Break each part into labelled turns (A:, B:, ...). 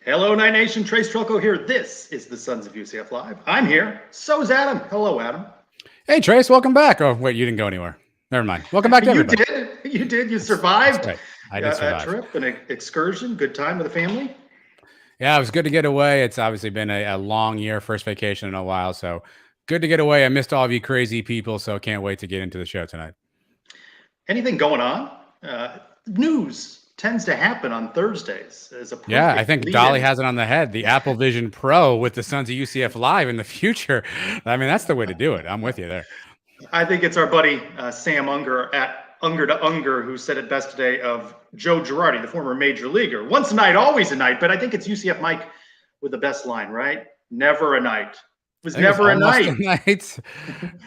A: Hello, Night Nation. Trace Trelko here. This is the Sons of UCF Live. I'm here. So is Adam. Hello, Adam.
B: Hey, Trace. Welcome back. Oh, wait, you didn't go anywhere. Never mind. Welcome back to everybody.
A: You did. You survived.
B: That's right. I did survive.
A: A trip, an excursion, good time with the family.
B: Yeah, it was good to get away. It's obviously been a long year, first vacation in a while. So good to get away. I missed all of you crazy people, so can't wait to get into the show tonight.
A: Anything going on? News tends to happen on Thursdays as a
B: yeah, I think Dolly has it on the head. The Apple Vision Pro with the Sons of UCF Live in the future. I mean, that's the way to do it. I'm with you there.
A: I think it's our buddy Sam Unger at Unger to Unger who said it best today of Joe Girardi, the former major leaguer. Once a night, always a night. But I think it's UCF Mike with the best line, right? Never a night. It was never a night.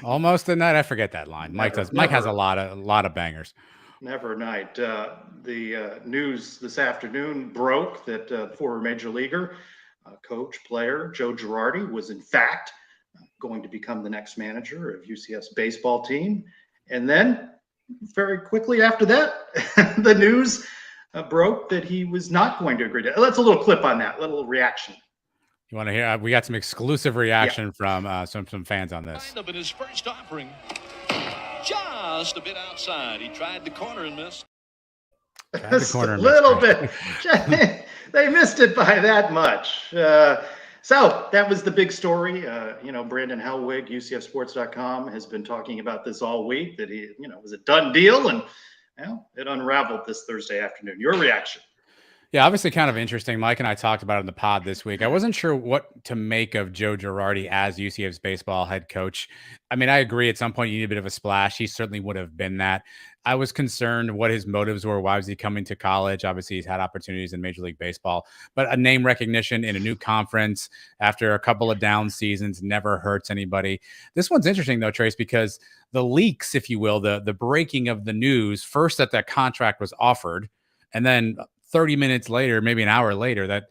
B: Almost a night. I forget that line. Mike has a lot of bangers.
A: Never a night. The news this afternoon broke that former major leaguer, coach, player Joe Girardi was in fact going to become the next manager of UCF's baseball team. And then very quickly after that, the news broke that he was not going to agree to. Let's a little clip on that, a little reaction.
B: You want to hear? We got some exclusive reaction from some fans on this.
C: In his first offering, just a bit outside. He tried the corner and missed.
A: Just a little bit. They missed it by that much. So that was the big story. Brandon Hellwig, UCFsports.com, has been talking about this all week, that it was a done deal, and it unraveled this Thursday afternoon. Your reaction?
B: Yeah, obviously kind of interesting. Mike and I talked about it in the pod this week. I wasn't sure what to make of Joe Girardi as UCF's baseball head coach. I mean, I agree at some point you need a bit of a splash. He certainly would have been that. I was concerned what his motives were. Why was he coming to college? Obviously, he's had opportunities in Major League Baseball, but a name recognition in a new conference after a couple of down seasons never hurts anybody. This one's interesting, though, Trace, because the leaks, if you will, the breaking of the news, first that contract was offered, and then 30 minutes later, maybe an hour later, that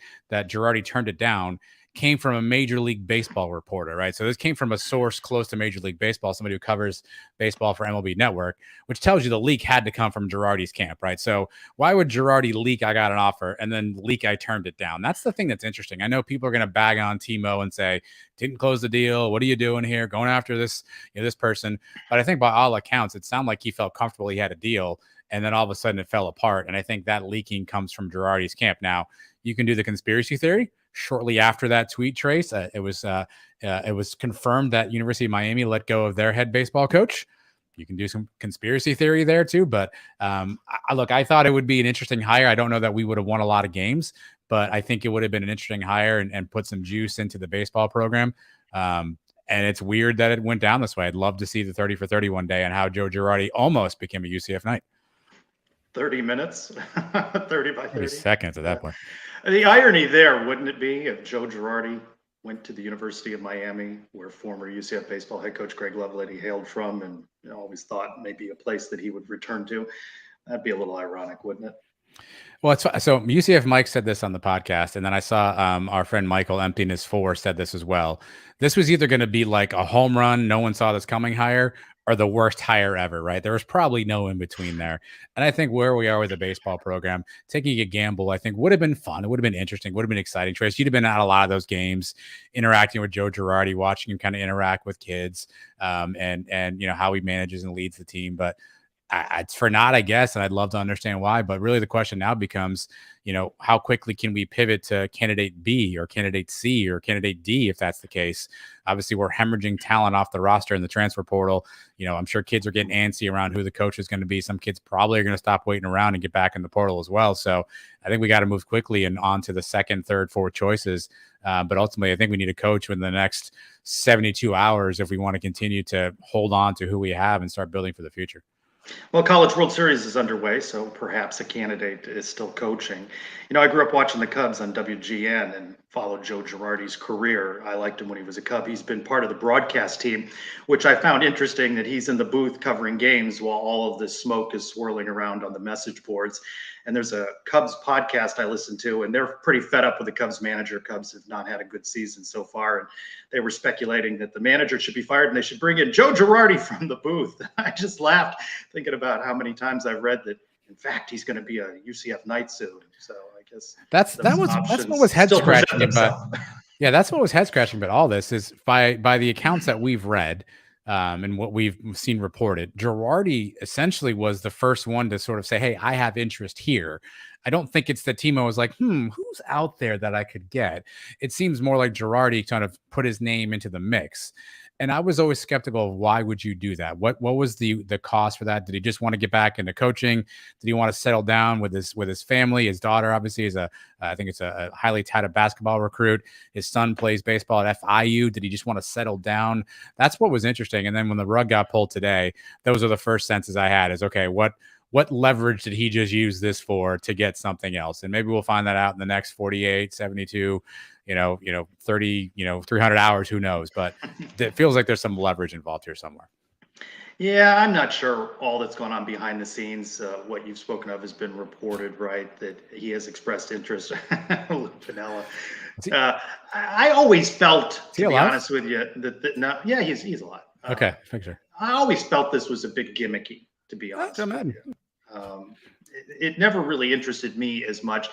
B: Girardi turned it down, came from a Major League Baseball reporter, right? So this came from a source close to Major League Baseball, somebody who covers baseball for MLB Network, which tells you the leak had to come from Girardi's camp, right? So why would Girardi leak, I got an offer, and then leak, I turned it down? That's the thing that's interesting. I know people are going to bag on Timo and say, didn't close the deal. What are you doing here? Going after this, this person. But I think by all accounts, it sounded like he felt comfortable he had a deal. And then all of a sudden it fell apart. And I think that leaking comes from Girardi's camp. Now, you can do the conspiracy theory. Shortly after that tweet, Trace, it was confirmed that University of Miami let go of their head baseball coach. You can do some conspiracy theory there too. But I thought it would be an interesting hire. I don't know that we would have won a lot of games, but I think it would have been an interesting hire and put some juice into the baseball program. And it's weird that it went down this way. I'd love to see the 30 for 30 one day and how Joe Girardi almost became a UCF Knight.
A: 30 minutes, 30 by 30
B: seconds at that point.
A: The irony there, wouldn't it be, if Joe Girardi went to the University of Miami, where former UCF baseball head coach Greg Lovelady hailed from, and always thought maybe a place that he would return to? That'd be a little ironic, wouldn't it?
B: Well, so UCF Mike said this on the podcast, and then I saw our friend Michael Emptiness 4 said this as well. This was either going to be like a home run, no one saw this coming hire, or the worst hire ever, right? There was probably no in between there. And I think where we are with the baseball program, taking a gamble, I think would have been fun. It would have been interesting, would have been exciting. Trace, you'd have been at a lot of those games, interacting with Joe Girardi, watching him kind of interact with kids, and how he manages and leads the team. But it's for not, I guess, and I'd love to understand why. But really the question now becomes, how quickly can we pivot to candidate B or candidate C or candidate D if that's the case? Obviously, we're hemorrhaging talent off the roster in the transfer portal. I'm sure kids are getting antsy around who the coach is going to be. Some kids probably are going to stop waiting around and get back in the portal as well. So I think we got to move quickly and on to the second, third, fourth choices. But ultimately, I think we need a coach within the next 72 hours if we want to continue to hold on to who we have and start building for the future.
A: Well, College World Series is underway, so perhaps a candidate is still coaching. I grew up watching the Cubs on WGN and followed Joe Girardi's career. I liked him when he was a Cub. He's been part of the broadcast team, which I found interesting that he's in the booth covering games while all of this smoke is swirling around on the message boards. And there's a Cubs podcast I listen to, and they're pretty fed up with the Cubs manager. Cubs have not had a good season so far, and they were speculating that the manager should be fired and they should bring in Joe Girardi from the booth. I just laughed thinking about how many times I've read that, in fact, he's going to be a UCF Knight soon. So I guess
B: That's what was head
A: still present
B: scratching, but
A: themselves.
B: yeah, that's what was head scratching. But all this is by the accounts that we've read, and what we've seen reported, Girardi essentially was the first one to sort of say, "Hey, I have interest here." I don't think it's that Timo was like, who's out there that I could get? It seems more like Girardi kind of put his name into the mix. And I was always skeptical of why would you do that? What was the cost for that? Did he just want to get back into coaching? Did he want to settle down with his family? His daughter obviously is I think it's a highly touted basketball recruit. His son plays baseball at FIU. Did he just want to settle down? That's what was interesting. And then when the rug got pulled today, those are the first senses I had is, okay, what leverage did he just use this for to get something else? And maybe we'll find that out in the next 48, 72, 30, 300 hours, who knows? But it feels like there's some leverage involved here somewhere.
A: Yeah, I'm not sure all that's going on behind the scenes. What you've spoken of has been reported, right? That he has expressed interest. Vanilla. I always felt, to be honest with you, that no, yeah, he's alive.
B: Okay, picture.
A: I always felt this was a bit gimmicky, to be honest. It never really interested me as much.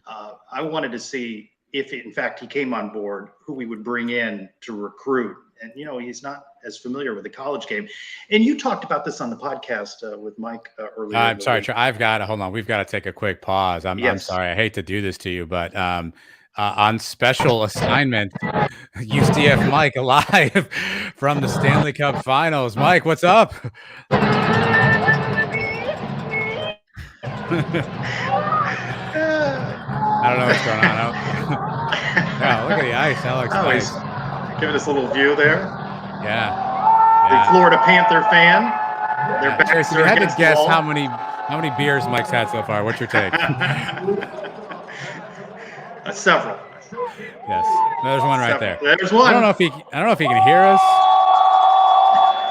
A: I wanted to see if, in fact, he came on board, who we would bring in to recruit. And, he's not as familiar with the college game. And you talked about this on the podcast with Mike earlier.
B: I'm sorry. Hold on. We've got to take a quick pause. I'm sorry. I hate to do this to you, but on special assignment, UCF Mike live from the Stanley Cup Finals. Mike, what's up? I don't know what's going on. Yeah, look at the ice. That looks nice.
A: Giving us a little view there.
B: Yeah.
A: The Florida Panther fan. They're back.
B: Tracy, you had to guess how many beers Mike's had so far. What's your take?
A: Several.
B: Yes. There's one right there.
A: There's one.
B: I don't know if he can hear us.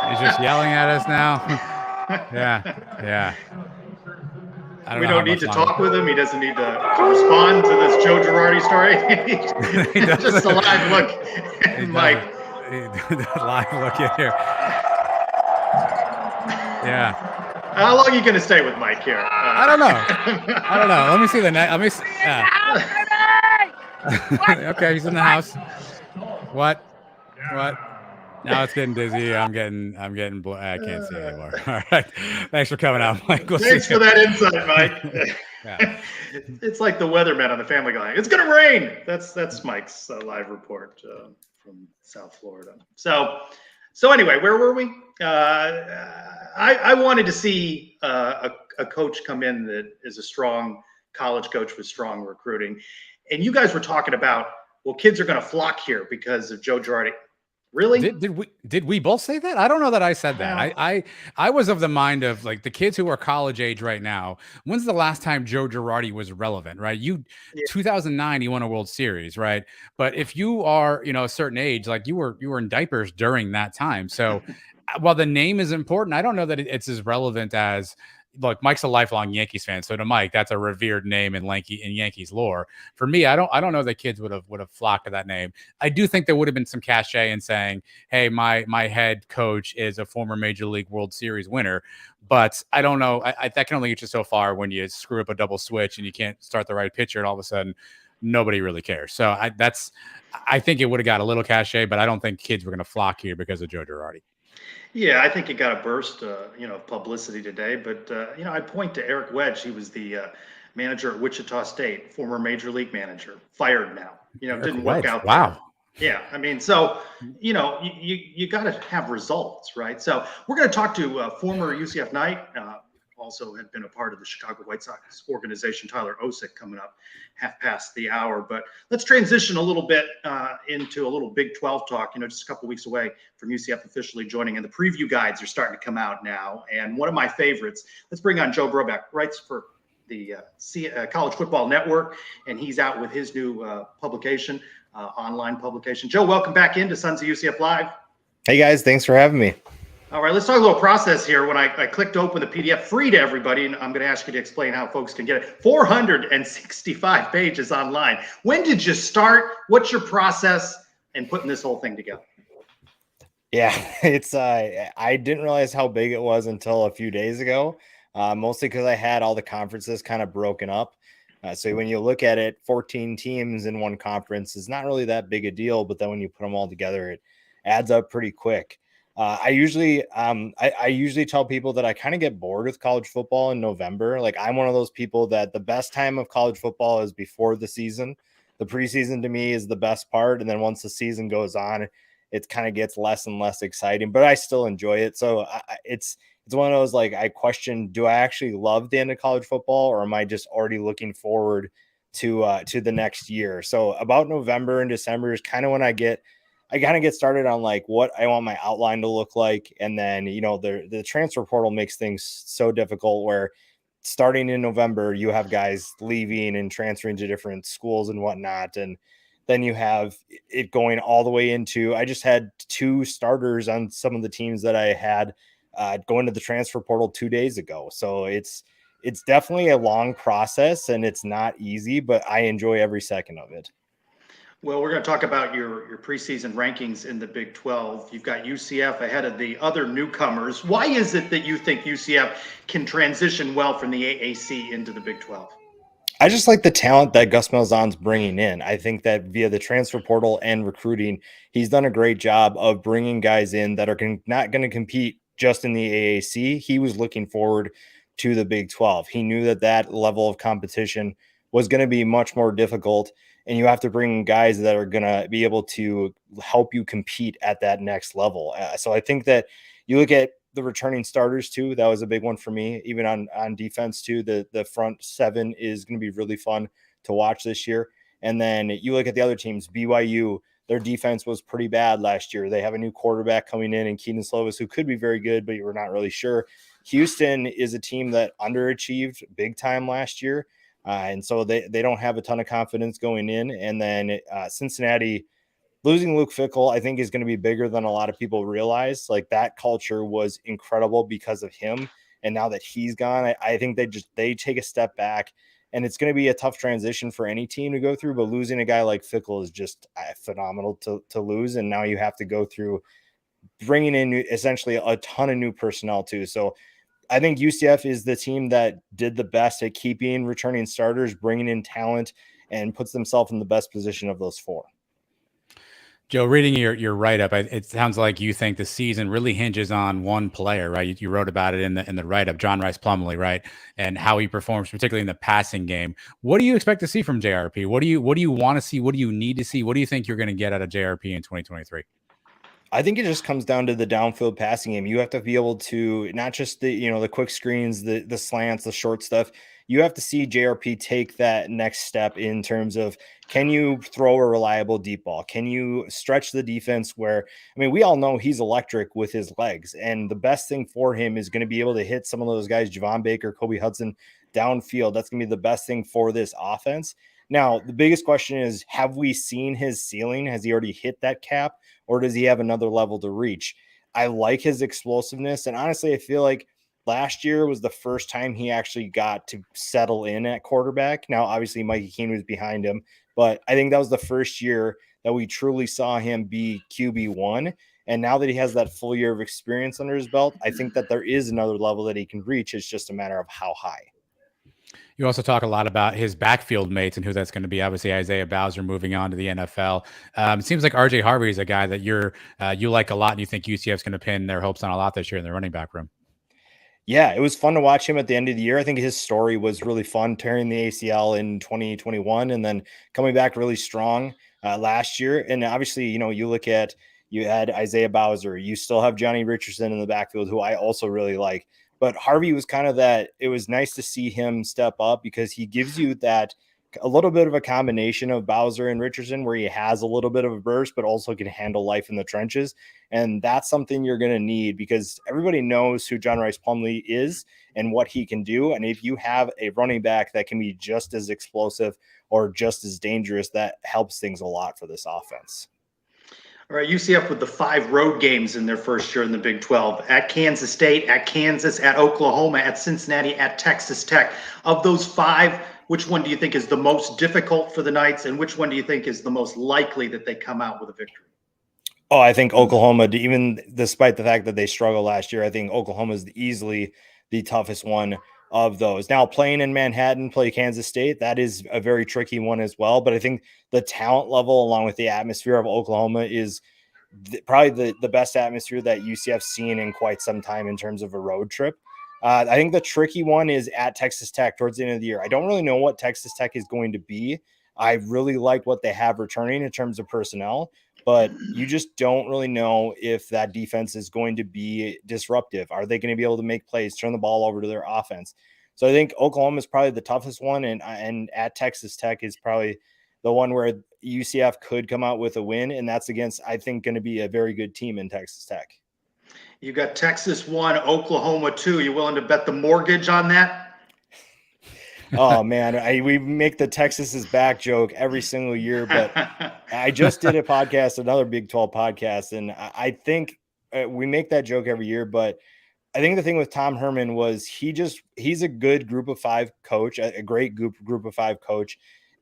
B: He's just yelling at us now. Yeah.
A: We don't need to talk with him. He doesn't need to respond to this Joe Girardi story. Just a live look, Mike.
B: Live look in here. Yeah.
A: How long are you going to stay with Mike here?
B: I don't know. Let me see the net. Let me see. Okay, he's in the house. What? Now it's getting dizzy. I can't see anymore. All right. Thanks for coming out, Mike.
A: Thanks for that insight, Mike. Yeah. It's like the weatherman on the Family Guy. It's going to rain. That's Mike's live report from South Florida. So anyway, where were we? I wanted to see a coach come in that is a strong college coach with strong recruiting. And you guys were talking about, well, kids are going to flock here because of Joe Girardi. Really?
B: Did we both say that? I don't know that I said that. I was of the mind of like the kids who are college age right now. When's the last time Joe Girardi was relevant, right? 2009, he won a World Series, right? But if you are, a certain age, like you were in diapers during that time. So while the name is important, I don't know that it's as relevant as, look, Mike's a lifelong Yankees fan, so to Mike, that's a revered name in Yankees lore. For me, I don't know that kids would have flocked to that name. I do think there would have been some cachet in saying, "Hey, my head coach is a former Major League World Series winner." But I don't know. That can only get you so far when you screw up a double switch and you can't start the right pitcher, and all of a sudden, nobody really cares. So I think it would have got a little cachet, but I don't think kids were going to flock here because of Joe Girardi.
A: Yeah, I think it got a burst, of publicity today. But, I'd point to Eric Wedge. He was the manager at Wichita State, former major league manager, fired now. Didn't work out.
B: Wow.
A: There. Yeah, I mean, so, you got to have results, right? So we're going to talk to former UCF Knight, also had been a part of the Chicago White Sox organization, Tyler Osick, coming up half past the hour. But let's transition a little bit into a little Big 12 talk, just a couple weeks away from UCF officially joining. And the preview guides are starting to come out now. And one of my favorites, let's bring on Joe Brobeck, writes for the College Football Network. And he's out with his new publication, online publication. Joe, welcome back into Sons of UCF Live.
D: Hey, guys. Thanks for having me.
A: All right, let's talk a little process here. When I clicked open the PDF, free to everybody, and I'm going to ask you to explain how folks can get it. 465 pages online. When did you start? What's your process in putting this whole thing together?
D: Yeah, it's I didn't realize how big it was until a few days ago, mostly because I had all the conferences kind of broken up. So when you look at it, 14 teams in one conference is not really that big a deal, but then when you put them all together, it adds up pretty quick. I usually tell people that I kind of get bored with college football in November. Like, I'm one of those people that the best time of college football is before the season. The preseason to me is the best part. And then once the season goes on, it kind of gets less and less exciting, but I still enjoy it. So it's one of those, like, I question, do I actually love the end of college football, or am I just already looking forward to the next year? So about November and December is kind of when I kind of get started on like what I want my outline to look like. And then, the transfer portal makes things so difficult where starting in November, you have guys leaving and transferring to different schools and whatnot. And then you have it going all the way into, I just had 2 starters on some of the teams that I had going to the transfer portal 2 days ago. So it's definitely a long process and it's not easy, but I enjoy every second of it.
A: Well, we're going to talk about your preseason rankings in the Big 12. You've got UCF ahead of the other newcomers. Why is it that you think UCF can transition well from the AAC into the Big 12?
D: I just like the talent that Gus Malzahn's bringing in. I think that via the transfer portal and recruiting, he's done a great job of bringing guys in that are not going to compete just in the AAC. He was looking forward to the Big 12. He knew that level of competition was going to be much more difficult, and you have to bring guys that are going to be able to help you compete at that next level. So I think that you look at the returning starters too. That was a big one for me. Even on defense too, the front 7 is going to be really fun to watch this year. And then you look at the other teams. BYU, their defense was pretty bad last year. They have a new quarterback coming in Keaton Slovis, who could be very good, but you were not really sure. Houston is a team that underachieved big time last year. And so they don't have a ton of confidence going in. And then Cincinnati, losing Luke Fickell, I think, is going to be bigger than a lot of people realize. Like, that culture was incredible because of him. And now that he's gone, I think they take a step back, and it's going to be a tough transition for any team to go through. But losing a guy like Fickell is just phenomenal to lose. And now you have to go through bringing in essentially a ton of new personnel too. So I think UCF is the team that did the best at keeping returning starters, bringing in talent, and puts themselves in the best position of those 4.
B: Joe, reading your write-up, it sounds like you think the season really hinges on one player, right? You wrote about it in the write-up, John Rice Plumlee, right? And how he performs, particularly in the passing game. What do you expect to see from JRP? What do you want to see? What do you need to see? What do you think you're going to get out of JRP in 2023?
D: I think it just comes down to the downfield passing game. You have to be able to, not just the quick screens, the slants, the short stuff. You have to see JRP take that next step in terms of, can you throw a reliable deep ball? Can you stretch the defense where, we all know he's electric with his legs, and the best thing for him is going to be able to hit some of those guys, Javon Baker, Kobe Hudson, downfield. That's going to be the best thing for this offense. Now, the biggest question is, have we seen his ceiling? Has he already hit that cap, or does he have another level to reach? I like his explosiveness, and honestly, I feel like last year was the first time he actually got to settle in at quarterback. Now, obviously, Mikey Keene was behind him, but I think that was the first year that we truly saw him be QB1. And now that he has that full year of experience under his belt, I think that there is another level that he can reach. It's just a matter of how high.
B: You also talk a lot about his backfield mates and who that's going to be. Obviously, Isaiah Bowser moving on to the NFL. It seems like RJ Harvey is a guy that you like a lot, and you think UCF's going to pin their hopes on a lot this year in the running back room.
D: Yeah, it was fun to watch him at the end of the year. I think his story was really fun, tearing the ACL in 2021 and then coming back really strong last year. And obviously, you look at, you had Isaiah Bowser, you still have Johnny Richardson in the backfield, who I also really like. But Harvey was kind of that. It was nice to see him step up because he gives you that a little bit of a combination of Bowser and Richardson, where he has a little bit of a burst, but also can handle life in the trenches. And that's something you're going to need, because everybody knows who John Rice Plumlee is and what he can do. And if you have a running back that can be just as explosive or just as dangerous, that helps things a lot for this offense.
A: All right, UCF with the 5 road games in their first year in the Big 12, at Kansas State, at Kansas, at Oklahoma, at Cincinnati, at Texas Tech. Of those 5, which one do you think is the most difficult for the Knights, and which one do you think is the most likely that they come out with a victory?
D: Oh, I think Oklahoma, even despite the fact that they struggled last year, I think Oklahoma is easily the toughest one of those. Now, playing in Manhattan, play Kansas State, that is a very tricky one as well. But I think the talent level, along with the atmosphere of Oklahoma, is probably the best atmosphere that UCF's seen in quite some time in terms of a road trip. I think the tricky one is at Texas Tech towards the end of the year. I don't really know what Texas Tech is going to be. I really like what they have returning in terms of personnel, but you just don't really know if that defense is going to be disruptive. Are they going to be able to make plays, turn the ball over to their offense? So I think Oklahoma is probably the toughest one, and at Texas Tech is probably the one where UCF could come out with a win, and that's against, I think, going to be a very good team in Texas Tech.
A: You got Texas 1, Oklahoma 2. You willing to bet the mortgage on that?
D: Oh man, we make the Texas is back joke every single year, but I just did a podcast, another Big 12 podcast, and I think we make that joke every year. But I think the thing with Tom Herman was he's a good group of five coach, a great group of five coach,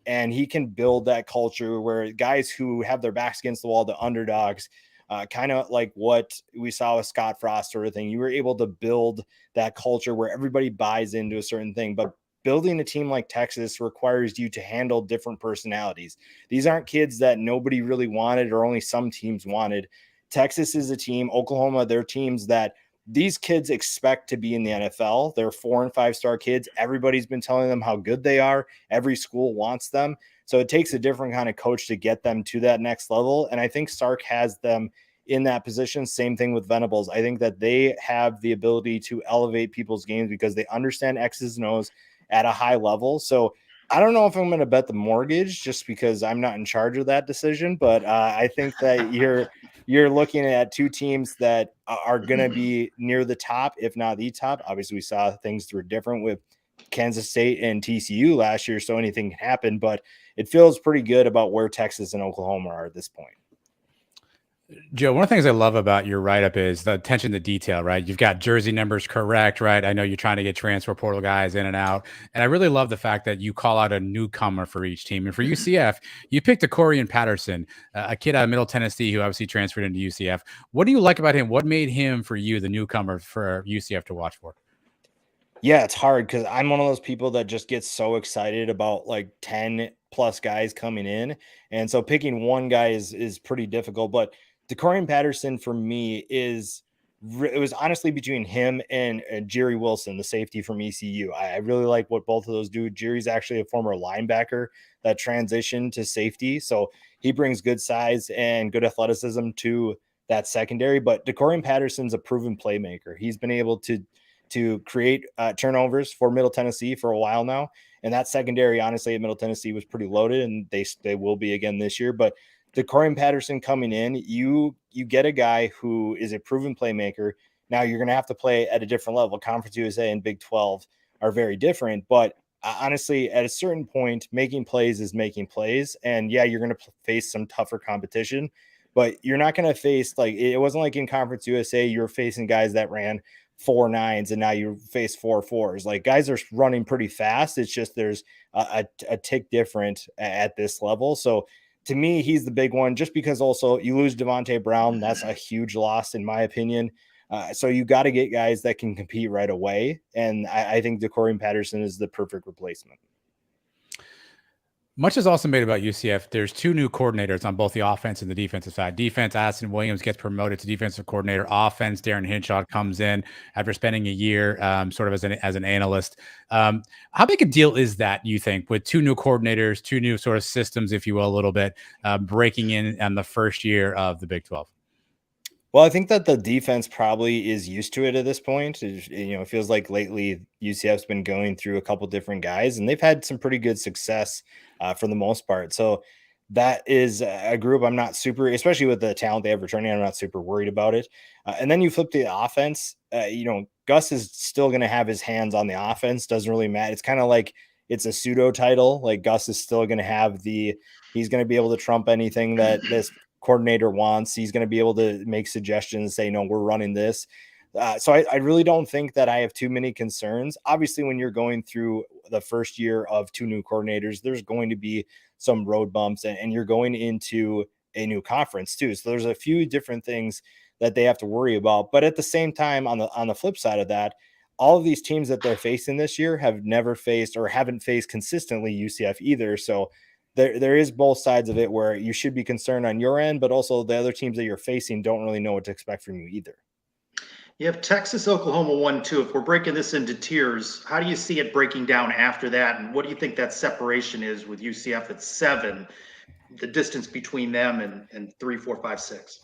D: and he can build that culture where guys who have their backs against the wall, the underdogs, kind of like what we saw with Scott Frost sort of thing. You were able to build that culture where everybody buys into a certain thing, but building a team like Texas requires you to handle different personalities. These aren't kids that nobody really wanted or only some teams wanted. Texas is a team, Oklahoma, they're teams that these kids expect to be in the NFL. They're 4- and 5-star kids. Everybody's been telling them how good they are. Every school wants them. So it takes a different kind of coach to get them to that next level. And I think Sark has them in that position. Same thing with Venables. I think that they have the ability to elevate people's games because they understand X's and O's at a high level. So I don't know if I'm going to bet the mortgage just because I'm not in charge of that decision, but I think that you're looking at two teams that are going to be near the top, if not the top. Obviously, we saw things were different with Kansas State and TCU last year, so anything can happen, but it feels pretty good about where Texas and Oklahoma are at this point.
B: Joe, one of the things I love about your write-up is the attention to detail, right? You've got jersey numbers correct, right? I know you're trying to get transfer portal guys in and out. And I really love the fact that you call out a newcomer for each team. And for UCF, you picked a Corian Patterson, a kid out of Middle Tennessee who obviously transferred into UCF. What do you like about him? What made him, for you, the newcomer for UCF to watch for?
D: Yeah, it's hard because I'm one of those people that just gets so excited about like 10 plus guys coming in. And so picking one guy is pretty difficult. But Decorian Patterson for me it was honestly between him and Jerry Wilson, the safety from ECU. I really like what both of those do. Jerry's actually a former linebacker that transitioned to safety. So he brings good size and good athleticism to that secondary. But Decorian Patterson's a proven playmaker. He's been able to create turnovers for Middle Tennessee for a while now. And that secondary, honestly, at Middle Tennessee was pretty loaded, and they will be again this year. But Decorian Patterson coming in, you get a guy who is a proven playmaker. Now you're going to have to play at a different level. Conference USA and Big 12 are very different, but honestly, at a certain point, making plays is making plays. And yeah, you're going to face some tougher competition, but you're not going to face, like, it wasn't like in Conference USA, you're facing guys that ran 4.9s and now you face 4.4s. Like, guys are running pretty fast. It's just there's a tick different at this level. So to me, he's the big one, just because also you lose Devontae Brown. That's a huge loss in my opinion. So you got to get guys that can compete right away. And I think Decorian Patterson is the perfect replacement.
B: Much is also made about UCF. There's two new coordinators on both the offense and the defensive side. Defense, Addison Williams gets promoted to defensive coordinator. Offense, Darren Hinshaw comes in after spending a year sort of as an analyst. How big a deal is that, you think, with two new coordinators, two new sort of systems, if you will, a little bit, breaking in on the first year of the Big 12?
D: Well, I think that the defense probably is used to it at this point. It feels like lately UCF's been going through a couple different guys, and they've had some pretty good success for the most part. So that is a group I'm not super, especially with the talent they have returning, I'm not super worried about it. And then you flip to the offense. Gus is still going to have his hands on the offense. Doesn't really matter. It's kind of like it's a pseudo title. Like, Gus is still going to have he's going to be able to trump anything that this coordinator wants. He's going to be able to make suggestions, say, no, we're running this. So I really don't think that I have too many concerns. Obviously, when you're going through the first year of two new coordinators, there's going to be some road bumps, and you're going into a new conference too. So there's a few different things that they have to worry about. But at the same time, on the flip side of that, all of these teams that they're facing this year have never faced or haven't faced consistently UCF either. So there is both sides of it where you should be concerned on your end, but also the other teams that you're facing don't really know what to expect from you either.
A: You have Texas, Oklahoma 1-2. If we're breaking this into tiers, how do you see it breaking down after that? And what do you think that separation is with UCF at 7, the distance between them and 3, 4, 5, 6?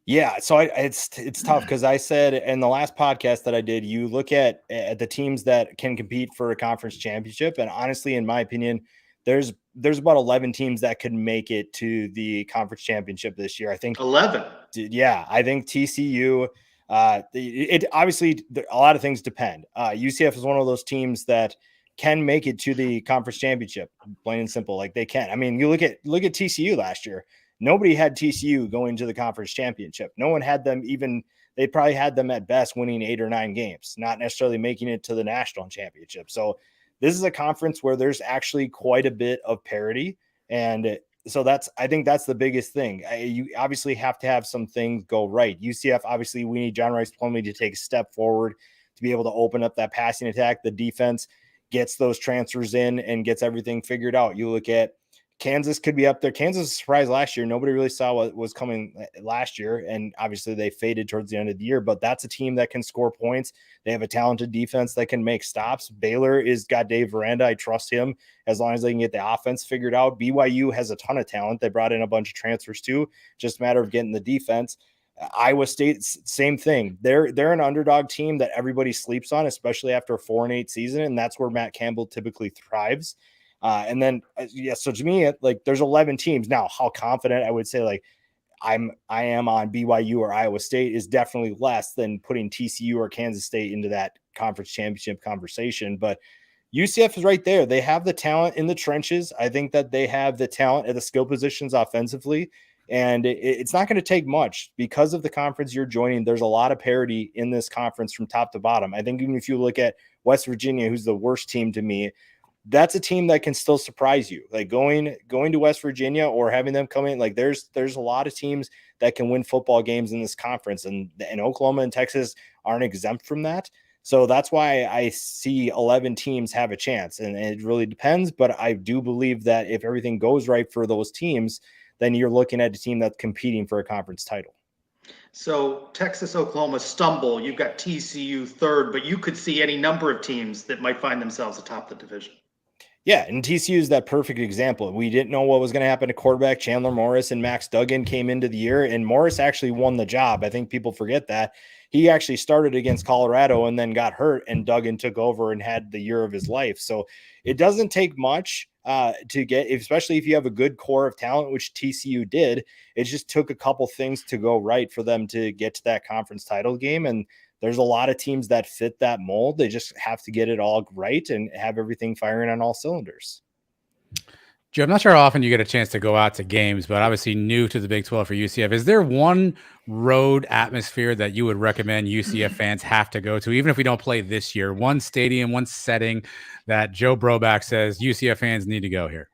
D: Yeah, so it's tough because I said in the last podcast that I did, you look at the teams that can compete for a conference championship, and honestly, in my opinion, there's about 11 teams that could make it to the conference championship this year. I think
A: 11.
D: Yeah, I think TCU. It obviously a lot of things depend. UCF is one of those teams that can make it to the conference championship, plain and simple. Like they can. I mean, you look at TCU last year. Nobody had TCU going to the conference championship. No one had them even. They probably had them at best winning 8 or 9 games, not necessarily making it to the national championship. So this is a conference where there's actually quite a bit of parity, and so I think that's the biggest thing. You obviously have to have some things go right. UCF, obviously, we need John Rice Plumlee to take a step forward to be able to open up that passing attack. The defense gets those transfers in and gets everything figured out. You look at Kansas could be up there. Kansas was a surprise last year. Nobody really saw what was coming last year. And obviously they faded towards the end of the year, but that's a team that can score points. They have a talented defense that can make stops. Baylor is got Dave Veranda. I trust him as long as they can get the offense figured out. BYU has a ton of talent. They brought in a bunch of transfers too. Just a matter of getting the defense. Iowa State, same thing. They're an underdog team that everybody sleeps on, especially after a 4-8 season. And that's where Matt Campbell typically thrives. And then, so to me, like there's 11 teams now. How confident I would say, like I am on BYU or Iowa State is definitely less than putting TCU or Kansas State into that conference championship conversation. But UCF is right there. They have the talent in the trenches. I think that they have the talent at the skill positions offensively, and it's not going to take much because of the conference you're joining. There's a lot of parity in this conference from top to bottom. I think even if you look at West Virginia, who's the worst team to me, that's a team that can still surprise you. Like going to West Virginia or having them come in, like there's a lot of teams that can win football games in this conference, and Oklahoma and Texas aren't exempt from that. So that's why I see 11 teams have a chance, and it really depends. But I do believe that if everything goes right for those teams, then you're looking at a team that's competing for a conference title.
A: So Texas, Oklahoma stumble. You've got TCU third, but you could see any number of teams that might find themselves atop the division.
D: Yeah, and TCU is that perfect example. We didn't know what was going to happen to quarterback Chandler Morris, and Max Duggan came into the year, and Morris actually won the job. I think people forget that. He actually started against Colorado and then got hurt, and Duggan took over and had the year of his life. So it doesn't take much to get, especially if you have a good core of talent, which TCU did. It just took a couple things to go right for them to get to that conference title game, and there's a lot of teams that fit that mold. They just have to get it all right and have everything firing on all cylinders.
B: Joe, I'm not sure how often you get a chance to go out to games, but obviously new to the Big 12 for UCF. Is there one road atmosphere that you would recommend UCF fans have to go to, even if we don't play this year? One stadium, one setting that Joe Broback says UCF fans need to go here?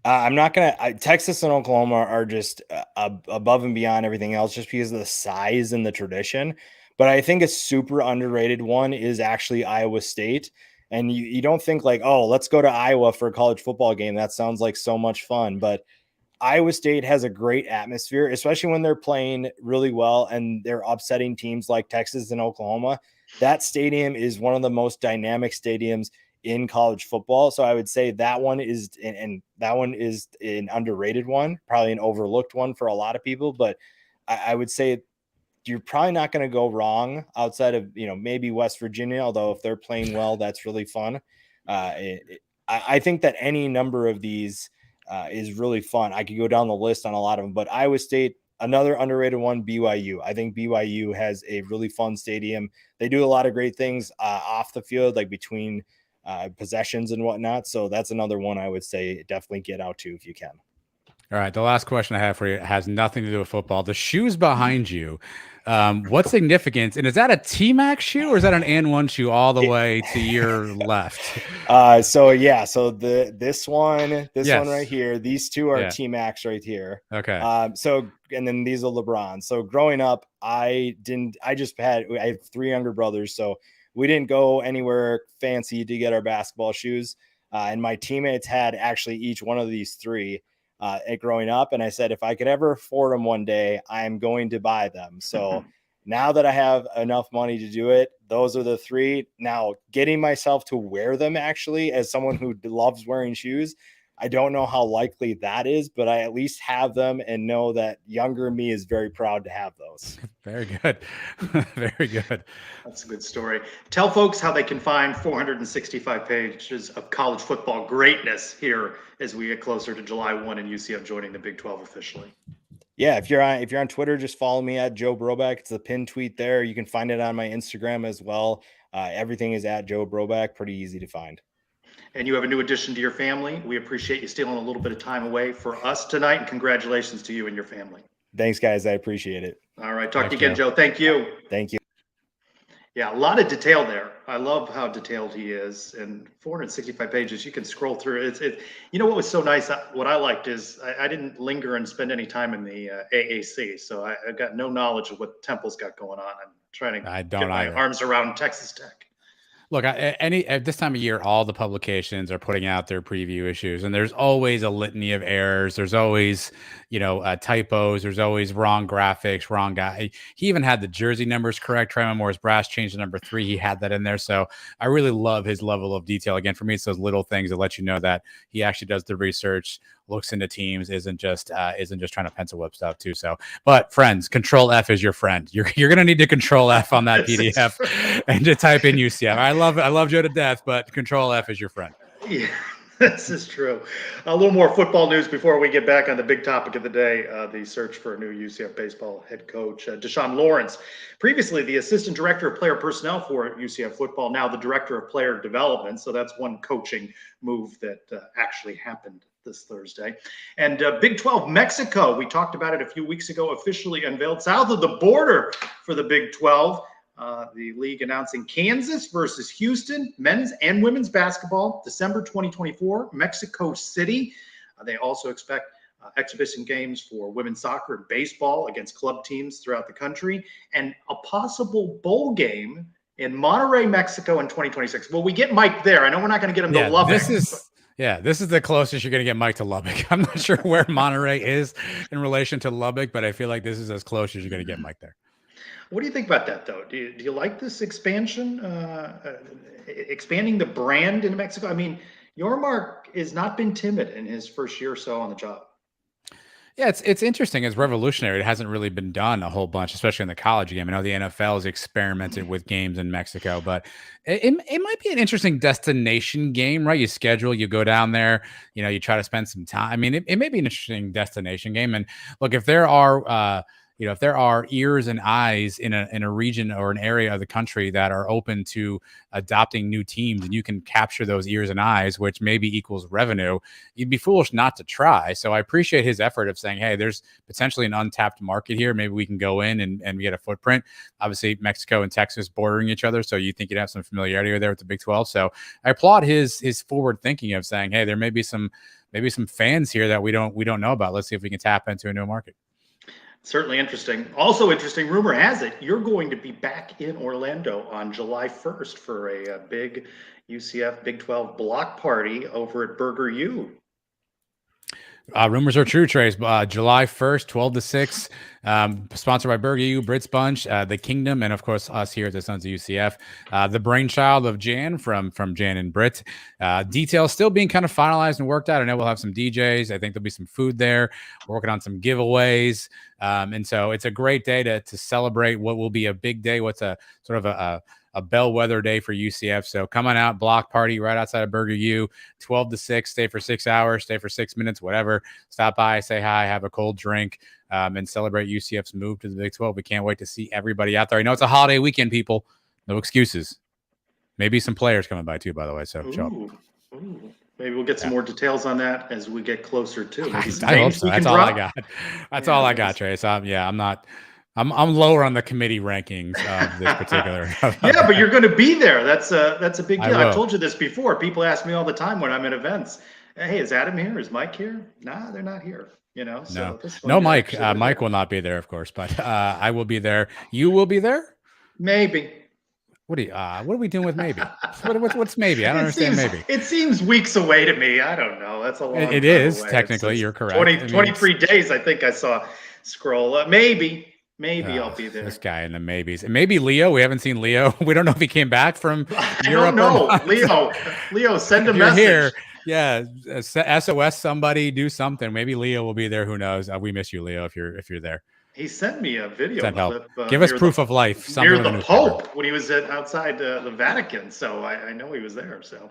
D: I'm not going to – Texas and Oklahoma are just above and beyond everything else just because of the size and the tradition. But I think a super underrated one is actually Iowa State. And you don't think like, oh, let's go to Iowa for a college football game. That sounds like so much fun. But Iowa State has a great atmosphere, especially when they're playing really well and they're upsetting teams like Texas and Oklahoma. That stadium is one of the most dynamic stadiums in college football. So I would say that one is, and that one is an underrated one, probably an overlooked one for a lot of people. But I would say you're probably not going to go wrong outside of, maybe West Virginia, although if they're playing well, that's really fun. I think that any number of these is really fun. I could go down the list on a lot of them, but Iowa State, another underrated one, BYU. I think BYU has a really fun stadium. They do a lot of great things off the field, like between possessions and whatnot. So that's another one I would say definitely get out to if you can.
B: All right. The last question I have for you has nothing to do with football. The shoes behind you, what's significance? And is that a T-Max shoe or is that an N1 shoe all the way to your left?
D: So this one right here, these two are T-Max right here.
B: Okay.
D: And then these are LeBron. So growing up, I have 3 younger brothers. So we didn't go anywhere fancy to get our basketball shoes. And my teammates had actually each one of these three growing up. And I said, if I could ever afford them one day, I'm going to buy them. So now that I have enough money to do it, those are the three. Now, getting myself to wear them actually, as someone who loves wearing shoes, I don't know how likely that is, but I at least have them and know that younger me is very proud to have those.
B: Very good. Very good.
A: That's a good story. Tell folks how they can find 465 pages of college football greatness here as we get closer to July 1 and UCF joining the Big 12 officially.
D: Yeah, if you're on Twitter, just follow me at Joe Broback. It's the pinned tweet there. You can find it on my Instagram as well. Everything is at Joe Broback. Pretty easy to find.
A: And you have a new addition to your family. We appreciate you stealing a little bit of time away for us tonight, and congratulations to you and your family.
D: Thanks, guys. I appreciate it.
A: All right. Talk to you again, Joe. Thank you.
D: Thank you.
A: Yeah, a lot of detail there. I love how detailed he is. And 465 pages, you can scroll through it. You know what was so nice? What I liked is I didn't linger and spend any time in the AAC. So I got no knowledge of what Temple's got going on. I'm trying to get my arms around Texas Tech.
B: Look, at this time of year, all the publications are putting out their preview issues, and there's always a litany of errors. There's always, typos. There's always wrong graphics, wrong guy. He even had the jersey numbers correct. Tremont Moore's brass changed to number 3. He had that in there. So I really love his level of detail. Again, for me, it's those little things that let you know that he actually does the research, looks into teams, isn't just trying to pencil whip stuff too. So, but friends, Control F is your friend. You're gonna need to Control F on that PDF and to type in UCF. I love Joe to death, but Control F is your friend.
A: Yeah, this is true. A little more football news before we get back on the big topic of the day, the search for a new UCF baseball head coach. Deshaun Lawrence, previously the assistant director of player personnel for UCF Football, now the director of player development. So that's one coaching move that actually happened this Thursday. And Big 12 Mexico, we talked about it a few weeks ago, officially unveiled south of the border for the Big 12. The league announcing Kansas versus Houston, men's and women's basketball, December 2024, Mexico City. They also expect exhibition games for women's soccer and baseball against club teams throughout the country, and a possible bowl game in Monterrey, Mexico in 2026. Well, we get Mike there. I know we're not going to get him to Lubbock.
B: This is the closest you're going to get Mike to Lubbock. I'm not sure where Monterey is in relation to Lubbock, but I feel like this is as close as you're going to get Mike there.
A: What do you think about that, though? Do you like this expansion, expanding the brand in Mexico? I mean, Yormark has not been timid in his first year or so on the job.
B: Yeah, it's interesting. It's revolutionary. It hasn't really been done a whole bunch, especially in the college game. I know the NFL has experimented with games in Mexico, but it might be an interesting destination game, right? You schedule, you go down there, you try to spend some time. I mean, it may be an interesting destination game. And look, if there are if there are ears and eyes in a region or an area of the country that are open to adopting new teams, and you can capture those ears and eyes, which maybe equals revenue, you'd be foolish not to try. So I appreciate his effort of saying, hey, there's potentially an untapped market here. Maybe we can go in and get a footprint. Obviously, Mexico and Texas bordering each other, so you think you'd have some familiarity there with the Big 12. So I applaud his forward thinking of saying, hey, there may be some fans here that we don't know about. Let's see if we can tap into a new market.
A: Certainly interesting. Also interesting, rumor has it, you're going to be back in Orlando on July 1st for a big UCF Big 12 block party over at Burger U.
B: Rumors are true, Trace. July 1st, 12 to 6, sponsored by Burger U, Brits Bunch, The Kingdom, and of course us here at the Sons of UCF. The brainchild of Jan from Jan and Brit. Details still being kind of finalized and worked out. I know we'll have some DJs. I think there'll be some food there. We're working on some giveaways. And so it's a great day to celebrate what will be a big day. What's a sort of a bellwether day for UCF. So come on out, block party right outside of Burger U, 12 to 6, stay for 6 hours, stay for 6 minutes, whatever. Stop by, say hi, have a cold drink, and celebrate UCF's move to the Big 12. We can't wait to see everybody out there. I know it's a holiday weekend, people. No excuses. Maybe some players coming by too, by the way. So show up.
A: Maybe we'll get some more details on that as we get closer to.
B: I hope so. That's all I got. That's all I got, Trace. I'm lower on the committee rankings of this particular.
A: Yeah, but you're going to be there. That's a big deal. I've told you this before. People ask me all the time when I'm at events, hey, is Adam here? Is Mike here? Nah, they're not here. So
B: no, Mike. Mike will not be there, of course, but I will be there. You will be there?
A: Maybe.
B: What are we doing with maybe? What's maybe? I don't understand maybe.
A: It seems weeks away to me. I don't know. That's a long
B: It
A: time
B: is
A: away. It's
B: technically,
A: just
B: you're correct. I mean,
A: 23 days, I think I saw scroll. Maybe I'll be
B: this
A: there.
B: guy in the maybes. And maybe Leo. We haven't seen Leo. We don't know if he came back from
A: I don't
B: Europe or
A: know.
B: not.
A: Leo, send a
B: If you're
A: message.
B: here, yeah, SOS somebody, do something. Maybe Leo will be there. Who knows? We miss you, Leo. If you're there,
A: He sent me a video
B: send help.
A: clip.
B: Give us proof of life. Something
A: Near
B: with a
A: the
B: newspaper.
A: Pope when he was outside the Vatican. So I know he was there. So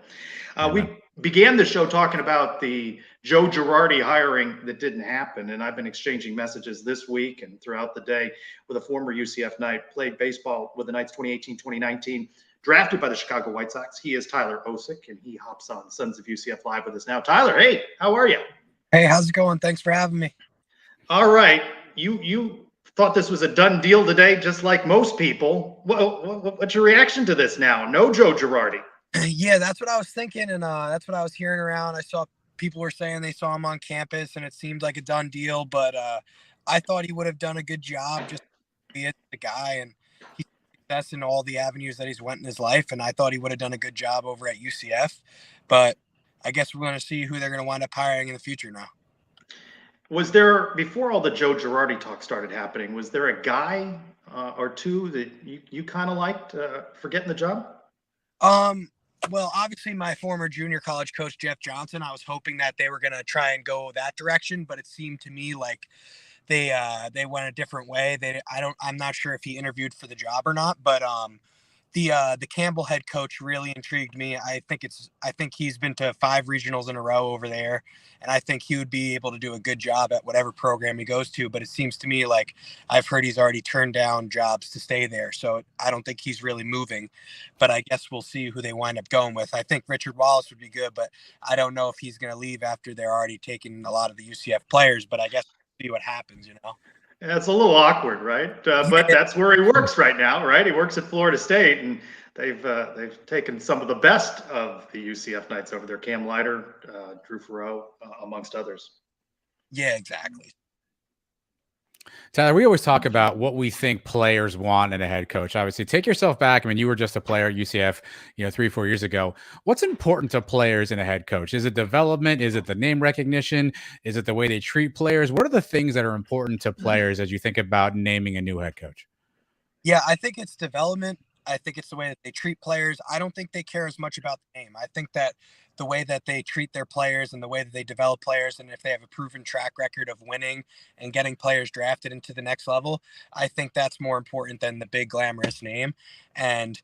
B: Yeah,
A: we began the show talking about the Joe Girardi hiring that didn't happen. And I've been exchanging messages this week and throughout the day with a former UCF Knight, played baseball with the Knights 2018, 2019, drafted by the Chicago White Sox. He is Tyler Osick, and he hops on Sons of UCF Live with us now. Tyler, hey, how are you?
E: Hey, how's it going? Thanks for having me.
A: All right. You thought this was a done deal today, just like most people. What's your reaction to this now? No Joe Girardi.
E: Yeah, that's what I was thinking, and that's what I was hearing around. I saw people were saying they saw him on campus, and it seemed like a done deal. But I thought he would have done a good job, just being the guy, and he's success in all the avenues that he's went in his life. And I thought he would have done a good job over at UCF. But I guess we're going to see who they're going to wind up hiring in the future now.
A: Was there, before all the Joe Girardi talk started happening, was there a guy or two that you kind of liked for getting the job?
E: Well, obviously my former junior college coach, Jeff Johnson, I was hoping that they were going to try and go that direction, but it seemed to me like they went a different way. I'm not sure if he interviewed for the job or not, but the Campbell head coach really intrigued me. I think he's been to 5 regionals in a row over there, and I think he would be able to do a good job at whatever program he goes to. But it seems to me like I've heard he's already turned down jobs to stay there, so I don't think he's really moving. But I guess we'll see who they wind up going with. I think Richard Wallace would be good, but I don't know if he's going to leave after they're already taking a lot of the UCF players. But I guess we'll see what happens, you know.
A: Yeah, it's a little awkward, right? But that's where he works right now, right? He works at Florida State, and they've taken some of the best of the UCF Knights over there. Cam Leiter, Drew Farrow, amongst others.
E: Yeah, exactly.
B: Tyler, we always talk about what we think players want in a head coach. Obviously, take yourself back. I mean, you were just a player at UCF, 3-4 years ago. What's important to players in a head coach? Is it development? Is it the name recognition? Is it the way they treat players? What are the things that are important to players as you think about naming a new head coach?
E: Yeah, I think it's development. I think it's the way that they treat players. I don't think they care as much about the name. I think that the way that they treat their players and the way that they develop players, and if they have a proven track record of winning and getting players drafted into the next level, I think that's more important than the big glamorous name. And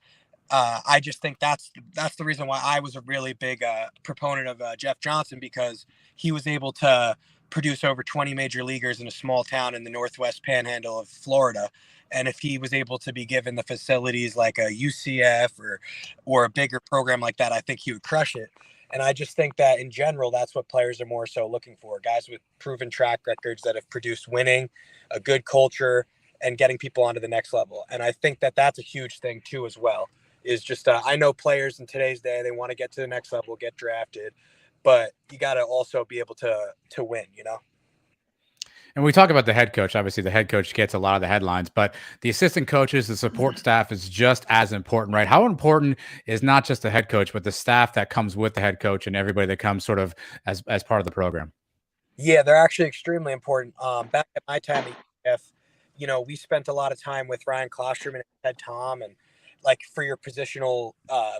E: I just think that's the reason why I was a really big proponent of Jeff Johnson, because he was able to produce over 20 major leaguers in a small town in the Northwest Panhandle of Florida. And if he was able to be given the facilities like a UCF or a bigger program like that, I think he would crush it. And I just think that in general, that's what players are more so looking for. Guys with proven track records that have produced winning, a good culture, and getting people onto the next level. And I think that that's a huge thing too, as well, is just, I know players in today's day, they want to get to the next level, get drafted, but you got to also be able to win, you know?
B: And we talk about the head coach. Obviously, the head coach gets a lot of the headlines, but the assistant coaches, the support staff is just as important, right? How important is not just the head coach, but the staff that comes with the head coach and everybody that comes sort of as part of the program?
E: Yeah, they're actually extremely important. Back at my time at UCF, we spent a lot of time with Ryan Klostrom and Ted Tom, and like for your positional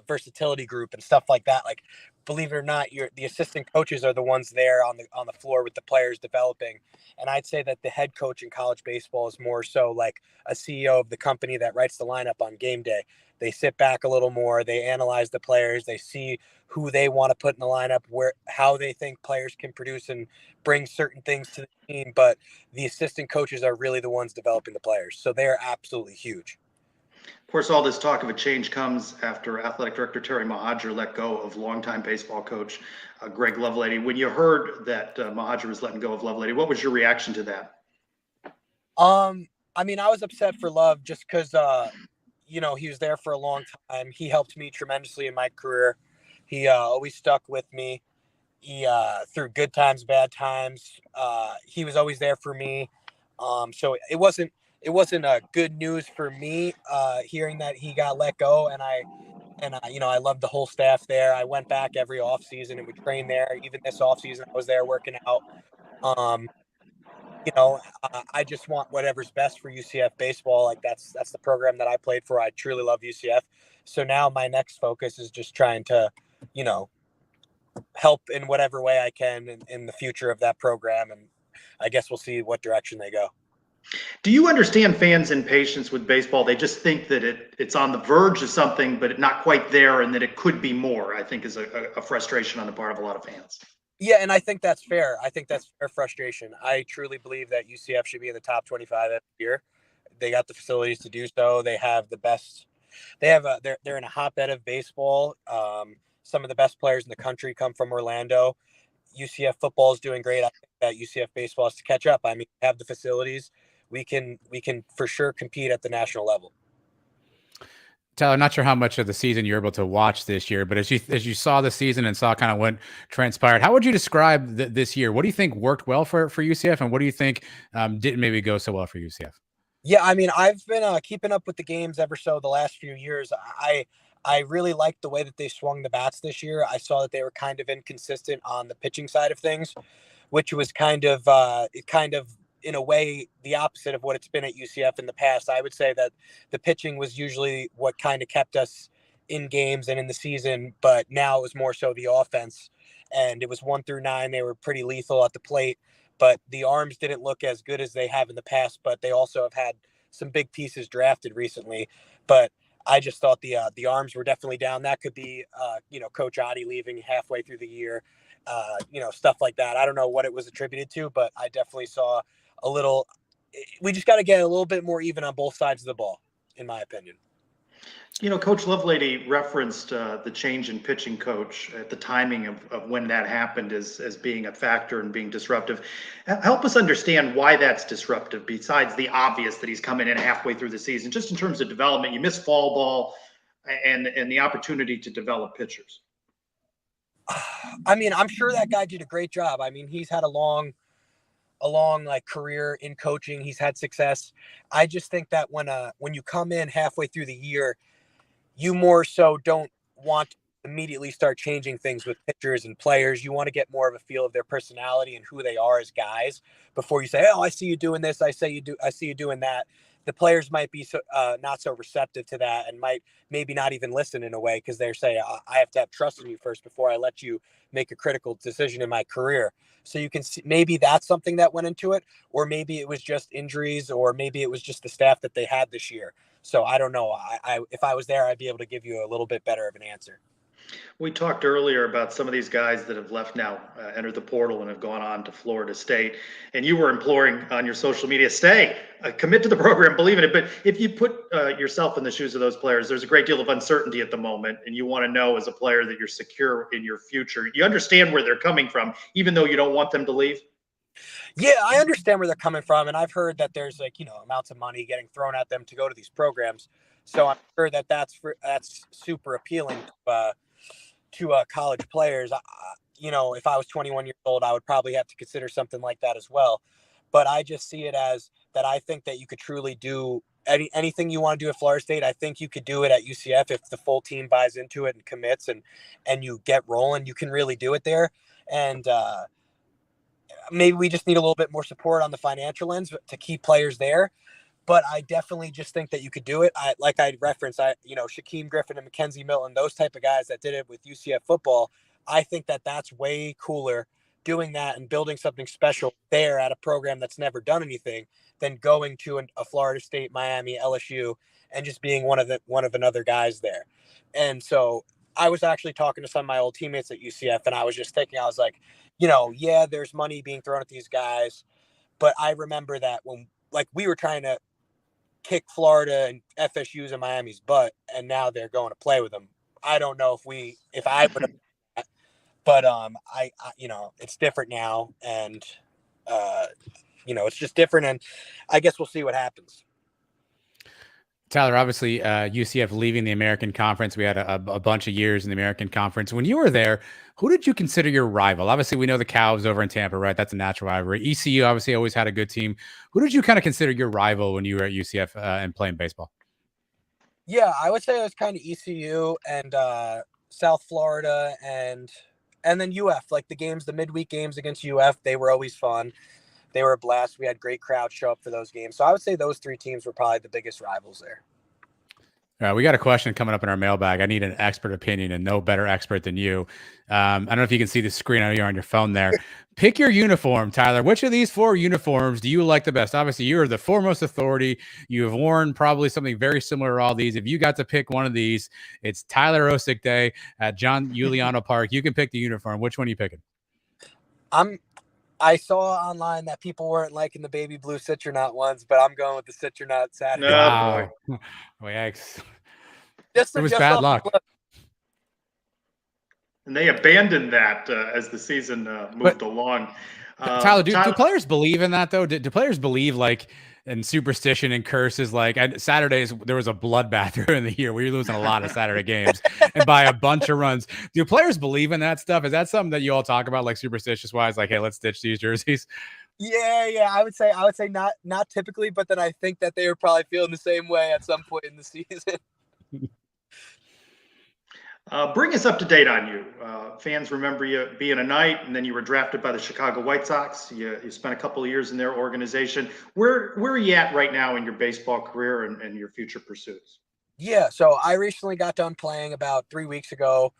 E: versatility group and stuff like that. Like, believe it or not, the assistant coaches are the ones there on the floor with the players developing. And I'd say that the head coach in college baseball is more so like a CEO of the company that writes the lineup on game day. They sit back a little more, they analyze the players, they see who they want to put in the lineup, how they think players can produce and bring certain things to the team. But the assistant coaches are really the ones developing the players. So they're absolutely huge.
A: Of course, all this talk of a change comes after Athletic Director Terry Mohajir let go of longtime baseball coach Greg Lovelady. When you heard that Mohajir was letting go of Lovelady, what was your reaction to that?
E: I mean, I was upset for Love just because, he was there for a long time. He helped me tremendously in my career. He always stuck with me. He through good times, bad times. He was always there for me. So it wasn't good news for me hearing that he got let go. And I love the whole staff there. I went back every off season and would train there. Even this off season, I was there working out. Um, I just want whatever's best for UCF baseball. Like that's the program that I played for. I truly love UCF. So now my next focus is just trying to, you know, help in whatever way I can in the future of that program. And I guess we'll see what direction they go.
A: Do you understand fans' impatience with baseball? They just think that it's on the verge of something, but not quite there, and that it could be more, I think is a frustration on the part of a lot of fans.
E: Yeah, and I think that's fair. I think that's fair frustration. I truly believe that UCF should be in the top 25 every year. They got the facilities to do so. They have the best. They're in a hotbed of baseball. Some of the best players in the country come from Orlando. UCF football is doing great. I think that UCF baseball has to catch up. I mean, we have the facilities. We can for sure compete at the national level.
B: Tyler, not sure how much of the season you're able to watch this year, but as you saw the season and saw kind of what transpired, how would you describe this year? What do you think worked well for UCF, and what do you think didn't maybe go so well for UCF?
E: Yeah, I mean, I've been keeping up with the games ever so the last few years. I really liked the way that they swung the bats this year. I saw that they were kind of inconsistent on the pitching side of things, which was kind of in a way the opposite of what it's been at UCF in the past. I would say that the pitching was usually what kind of kept us in games and in the season, but now it was more so the offense. And it was 1 through 9. They were pretty lethal at the plate, but the arms didn't look as good as they have in the past. But they also have had some big pieces drafted recently. But I just thought the arms were definitely down. That could be Coach Adi leaving halfway through the year, stuff like that. I don't know what it was attributed to, but I definitely saw a little. We just got to get a little bit more even on both sides of the ball, in my opinion.
A: Coach Lovelady referenced the change in pitching coach at the timing of when that happened as being a factor and being disruptive. Help us understand why that's disruptive, besides the obvious that he's coming in halfway through the season, just in terms of development. You miss fall ball and the opportunity to develop pitchers.
E: I mean, I'm sure that guy did a great job. I mean, he's had a long like career in coaching. He's had success. I just think that when you come in halfway through the year, you more so don't want to immediately start changing things with pitchers and players. You want to get more of a feel of their personality and who they are as guys before you say, "Oh, I see you doing this. I see you doing that." The players might be not so receptive to that and might maybe not even listen in a way because they're saying, "I have to have trust in you first before I let you make a critical decision in my career." So you can see maybe that's something that went into it, or maybe it was just injuries, or maybe it was just the staff that they had this year. So I don't know. If I was there, I'd be able to give you a little bit better of an answer.
A: We talked earlier about some of these guys that have left now, entered the portal and have gone on to Florida State. And you were imploring on your social media, stay, commit to the program, believe in it. But if you put yourself in the shoes of those players, there's a great deal of uncertainty at the moment. And you want to know as a player that you're secure in your future. You understand where they're coming from, even though you don't want them to leave.
E: Yeah, I understand where they're coming from. And I've heard that there's amounts of money getting thrown at them to go to these programs. So I'm sure that that's super appealing to college players. If I was 21 years old, I would probably have to consider something like that as well. But I just see it as that I think that you could truly do anything you want to do at Florida State. I think you could do it at UCF if the full team buys into it and commits and you get rolling. You can really do it there. And maybe we just need a little bit more support on the financial ends to keep players there. But I definitely just think that you could do it. Like I referenced, Shaquem Griffin and Mackenzie Milton, those type of guys that did it with UCF football. I think that that's way cooler doing that and building something special there at a program that's never done anything than going to a Florida State, Miami, LSU, and just being one of another guys there. And so I was actually talking to some of my old teammates at UCF, and I was just thinking, I was like, yeah, there's money being thrown at these guys, but I remember that when we were trying to kick Florida and FSU's and Miami's butt, and now they're going to play with them. I don't know if I would have, but I it's different now, and it's just different, and I guess we'll see what happens.
B: Tyler, obviously, UCF leaving the American Conference. We had a bunch of years in the American Conference. When you were there, who did you consider your rival? Obviously, we know the Cows over in Tampa, right? That's a natural rivalry. ECU obviously always had a good team. Who did you kind of consider your rival when you were at UCF and playing baseball?
E: Yeah, I would say it was kind of ECU and South Florida and then UF. Like the midweek games against UF, they were always fun. They were a blast. We had great crowds show up for those games. So I would say those three teams were probably the biggest rivals there.
B: We got a question coming up in our mailbag. I need an expert opinion, and no better expert than you. I don't know if you can see the screen. I know you're on your phone there. Pick your uniform, Tyler. Which of these 4 uniforms do you like the best? Obviously, you're the foremost authority. You have worn probably something very similar to all these. If you got to pick one of these, it's Tyler Osick Day at John Juliano Park. You can pick the uniform. Which one are you picking?
E: I saw online that people weren't liking the baby blue Citronaut ones, but I'm going with the Citronaut Saturday.
B: Wow. Oh, yikes.
E: It
B: was bad luck.
A: And they abandoned that as the season moved along.
B: Tyler, do players believe in that, though? Do players believe, like, in superstition and curses? Like, Saturdays, there was a bloodbath during the year where you're losing a lot of Saturday games and by a bunch of runs. Do players believe in that stuff? Is that something that you all talk about, like, superstitious-wise? Like, hey, let's ditch these jerseys?
E: Yeah. I would say not typically, but then I think that they were probably feeling the same way at some point in the season.
A: Bring us up to date on you. Fans remember you being a Knight, and then you were drafted by the Chicago White Sox. You spent a couple of years in their organization. Where are you at right now in your baseball career and your future pursuits?
E: Yeah, so I recently got done playing about 3 weeks ago.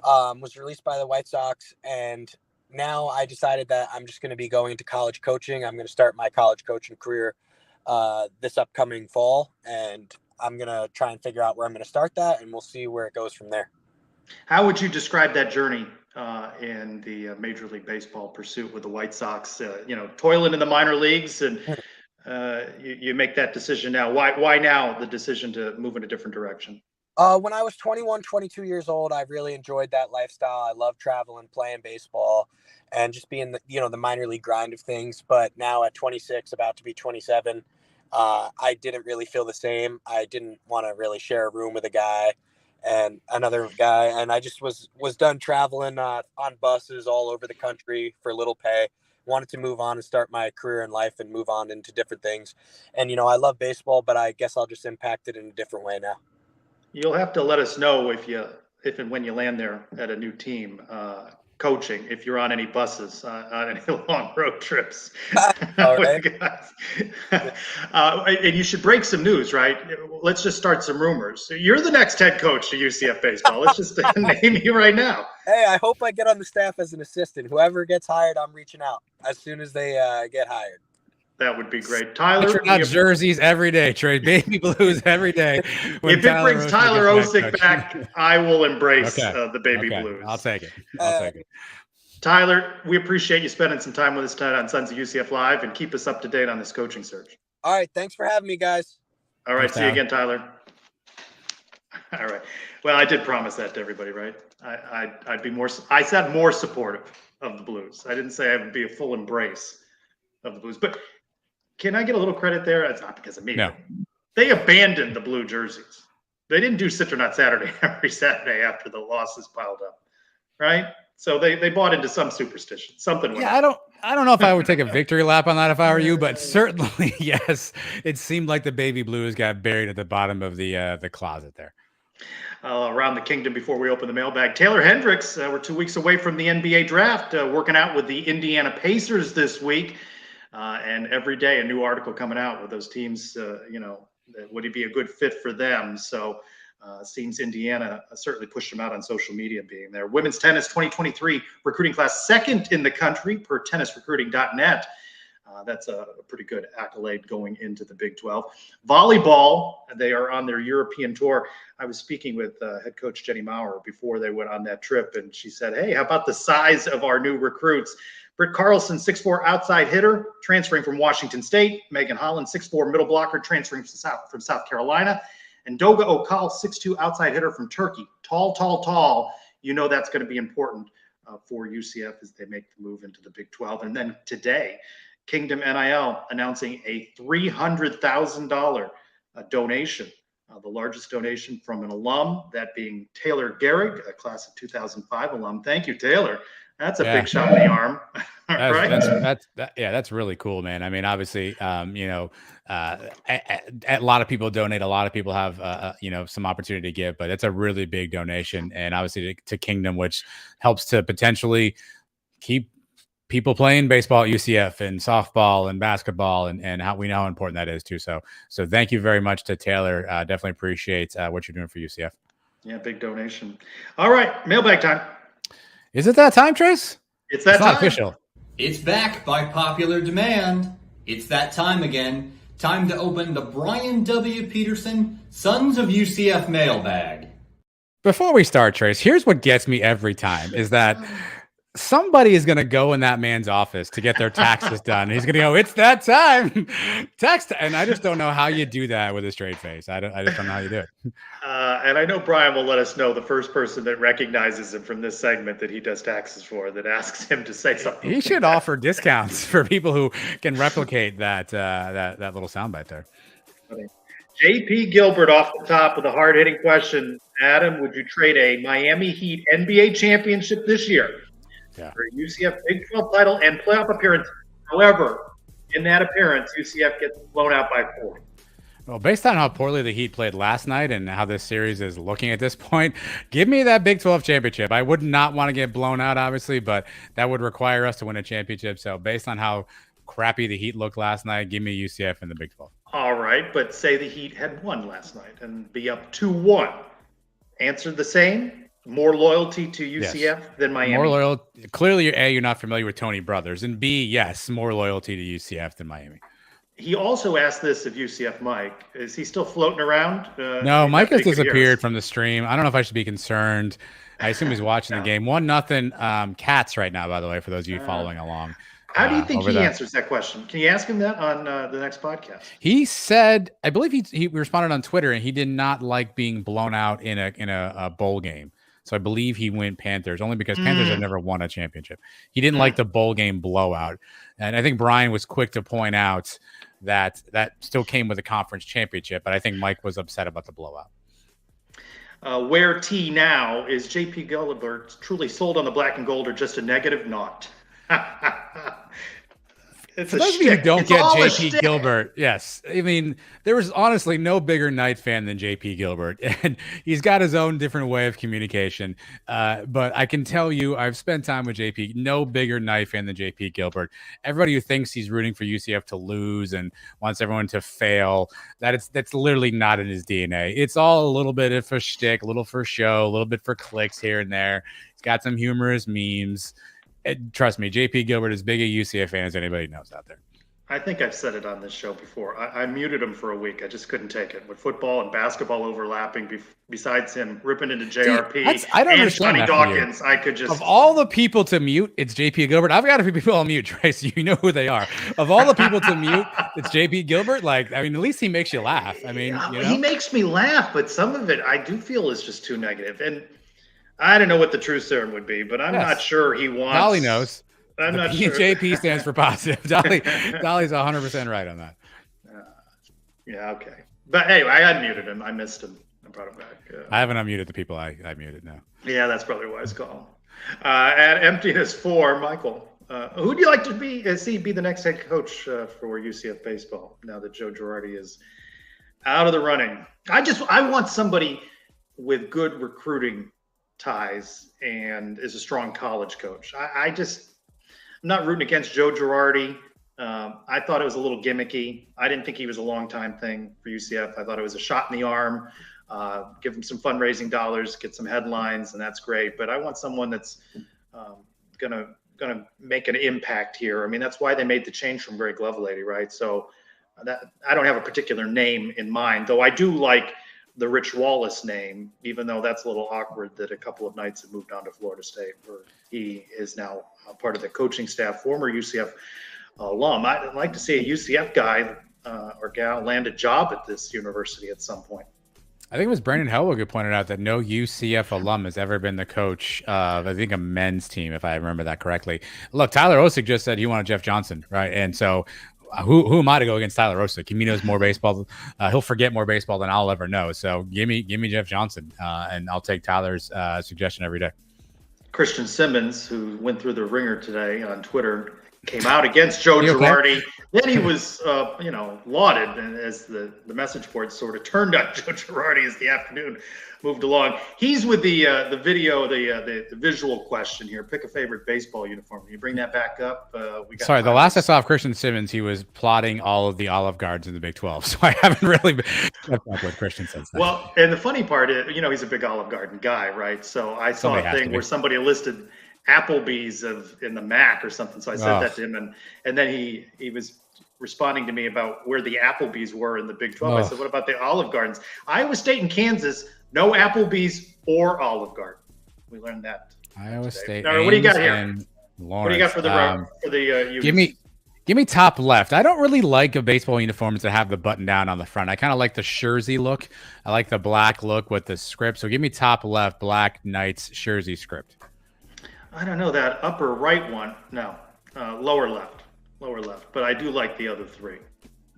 E: Was released by the White Sox, and now I decided that I'm just going to be going into college coaching. I'm going to start my college coaching career this upcoming fall, and I'm going to try and figure out where I'm going to start that, and we'll see where it goes from there.
A: How would you describe that journey in the Major League Baseball pursuit with the White Sox? Toiling in the minor leagues, and you make that decision now. Why now the decision to move in a different direction?
E: When I was 21, 22 years old, I really enjoyed that lifestyle. I love traveling, playing baseball, and just being the minor league grind of things. But now at 26, about to be 27, I didn't really feel the same. I didn't want to really share a room with a guy and another guy, and I just was done traveling on buses all over the country for little pay. Wanted to move on and start my career in life and move on into different things. And I love baseball, but I guess I'll just impact it in a different way now.
A: You'll have to let us know if and when you land there at a new team coaching, if you're on any buses on any long road trips.
E: All right.
A: And you should break some news, right? Let's just start some rumors. You're the next head coach to UCF Baseball. Let's just name you right now.
E: Hey, I hope I get on the staff as an assistant. Whoever gets hired, I'm reaching out as soon as they get hired.
A: That would be great. Tyler,
B: jerseys every day. Trade baby blues every day.
A: If it brings Tyler Osick back, I will embrace the baby blues.
B: I'll take it.
A: Tyler, we appreciate you spending some time with us tonight on Sons of UCF Live, and keep us up to date on this coaching search.
E: All right. Thanks for having me, guys.
A: All right. See you again, Tyler. All right. Well, I did promise that to everybody, right? I'd be more. I said more supportive of the Blues. I didn't say I would be a full embrace of the Blues, but. Can I get a little credit there? It's not because of me.
B: No.
A: They abandoned the blue jerseys. They didn't do Citronaut Saturday every Saturday after the losses piled up, right? So they bought into some superstition, something.
B: Yeah, I don't know if I would take a victory lap on that if I were you, but certainly yes, it seemed like the baby blues got buried at the bottom of the closet there.
A: Around the kingdom before we open the mailbag. Taylor Hendricks, we're 2 weeks away from the NBA draft, working out with the Indiana Pacers this week. And every day a new article coming out with those teams, would he be a good fit for them? So seems Indiana certainly pushed them out on social media being there. Women's tennis 2023 recruiting class, second in the country per tennisrecruiting.net. That's a pretty good accolade going into the Big 12. Volleyball, they are on their European tour. I was speaking with head coach Jenny Maurer before they went on that trip, and she said, hey, how about the size of our new recruits? Britt Carlson, 6'4" outside hitter, transferring from Washington State. Megan Holland, 6'4" middle blocker, transferring from South Carolina. And Doga Okal, 6'2" outside hitter from Turkey. Tall. You know that's going to be important for UCF as they make the move into the Big 12. And then today, Kingdom NIL announcing a $300,000 donation The largest donation from an alum, that being Taylor Gehrig, a class of 2005 alum. Thank you, Taylor. That's a big shot in the arm.
B: That's really cool, man. I mean, obviously, a lot of people donate. A lot of people have, some opportunity to give, but it's a really big donation. And obviously to Kingdom, which helps to potentially keep people playing baseball at UCF and softball and basketball and how we know how important that is too. So thank you very much to Taylor. Definitely appreciate what you're doing for UCF.
A: Yeah, big donation. All right, mailbag time.
B: Is it that time, Trace?
A: It's that time.
B: Not official.
F: It's back by popular demand. It's that time again. Time to open the Brian W. Peterson Sons of UCF mailbag.
B: Before we start, Trace, here's what gets me every time is that somebody is going to go in that man's office to get their taxes done. He's going to go, it's that time. And I just don't know how you do that with a straight face. I just don't know how you do it.
A: And I know Brian will let us know the first person that recognizes him from this segment that he does taxes for, that asks him to say something.
B: He should offer discounts for people who can replicate that little soundbite there.
A: JP Gilbert off the top with a hard-hitting question. Adam, would you trade a Miami Heat NBA championship this year for a UCF Big 12 title and playoff appearance? However, in that appearance, UCF gets blown out by 4.
B: Well, based on how poorly the Heat played last night and how this series is looking at this point, give me that Big 12 championship. I would not want to get blown out, obviously, but that would require us to win a championship. So based on how crappy the Heat looked last night, give me UCF in the Big 12.
A: All right, but say the Heat had won last night and be up 2-1. Answer the same? More loyalty to UCF than Miami?
B: More loyal. Clearly, A, you're not familiar with Tony Brothers, and B, yes, more loyalty to UCF than Miami.
A: He also asked this of UCF Mike. Is he still floating around?
B: No, Mike has disappeared from the stream. I don't know if I should be concerned. I assume he's watching the game. 1-0 Cats right now, by the way, for those of you following along.
A: How do you think he answers that question? Can you ask him that on the next podcast?
B: He said, I believe he responded on Twitter, and he did not like being blown out in a bowl game. So I believe he went Panthers, only because Panthers have never won a championship. He didn't like the bowl game blowout. And I think Brian was quick to point out that still came with a conference championship, but I think Mike was upset about the blowout.
A: Where T now is JP Gilbert truly sold on the black and gold or just a negative naught?
B: For those of you who don't get JP Gilbert, yes. I mean, there was honestly no bigger Knight fan than JP Gilbert, and he's got his own different way of communication. But I can tell you, I've spent time with JP, no bigger Knight fan than JP Gilbert. Everybody who thinks he's rooting for UCF to lose and wants everyone to fail, that's literally not in his DNA. It's all a little bit of a shtick, a little for show, a little bit for clicks here and there. He's got some humorous memes. Trust me, JP Gilbert is big a UCF fan as anybody knows out there.
A: I think I've said it on this show before. I muted him for a week. I just couldn't take it. With football and basketball overlapping, besides him ripping into JRP
B: I don't
A: and Johnny Dawkins, I could just...
B: Of all the people to mute, it's JP Gilbert. I've got a few people on mute, Trace. You know who they are. Of all the people to mute, it's JP Gilbert. Like, I mean, at least he makes you laugh. I mean,
A: he makes me laugh, but some of it I do feel is just too negative. And I don't know what the true serum would be, but I'm not sure he wants...
B: Dolly knows.
A: I'm not sure.
B: JP stands for positive. Dolly's 100% right on that.
A: Yeah, okay. But anyway, I unmuted him. I missed him. I brought him back.
B: I haven't unmuted the people I muted now.
A: Yeah, that's probably a wise call. At Emptiness 4, Michael, who would you like to see be the next head coach for UCF Baseball now that Joe Girardi is out of the running? I want somebody with good recruiting ties and is a strong college coach. I'm not rooting against Joe Girardi. I thought it was a little gimmicky. I didn't think he was a long-time thing for UCF. I thought it was a shot in the arm, give him some fundraising dollars, get some headlines, and that's great. But I want someone that's gonna make an impact here. I mean, that's why they made the change from Greg Lovelady, right? So that I don't have a particular name in mind, though I do like the Rich Wallace name, even though that's a little awkward that a couple of nights have moved on to Florida State, where he is now a part of the coaching staff, former UCF alum. I'd like to see a UCF guy or gal land a job at this university at some point.
B: I think it was Brandon Helwig who pointed out that no UCF alum has ever been the coach of, I think, a men's team, if I remember that correctly. Look, Tyler Osick just said he wanted Jeff Johnson, right? And so who am I to go against Tyler Rosick? He knows more baseball. He'll forget more baseball than I'll ever know. So give me Jeff Johnson, and I'll take Tyler's suggestion every day.
A: Christian Simmons, who went through the ringer today on Twitter, came out against Joe Girardi. Then he was, lauded as the message board sort of turned on Joe Girardi as the afternoon moved along. He's with the video, the visual question here. Pick a favorite baseball uniform. Can you bring that back up?
B: Sorry, the last I saw of Christian Simmons, he was plotting all of the Olive Guards in the Big 12. So I haven't really kept up with Christian since then.
A: Well, and the funny part is, he's a big Olive Garden guy, right? So I saw a thing where somebody listed Applebee's in the MAC or something. So I said that to him, and then he was responding to me about where the Applebee's were in the Big 12. I said, what about the Olive Gardens? Iowa State and Kansas, no Applebee's or Olive Garden. We learned that.
B: Iowa State.
A: Now, what do you got here? What do you got for the
B: Give me top left. I don't really like a baseball uniforms that have the button down on the front. I kind of like the jersey look. I like the black look with the script. So give me top left, Black Knights jersey script.
A: I don't know that upper right one. No, lower left. But I do like the other three.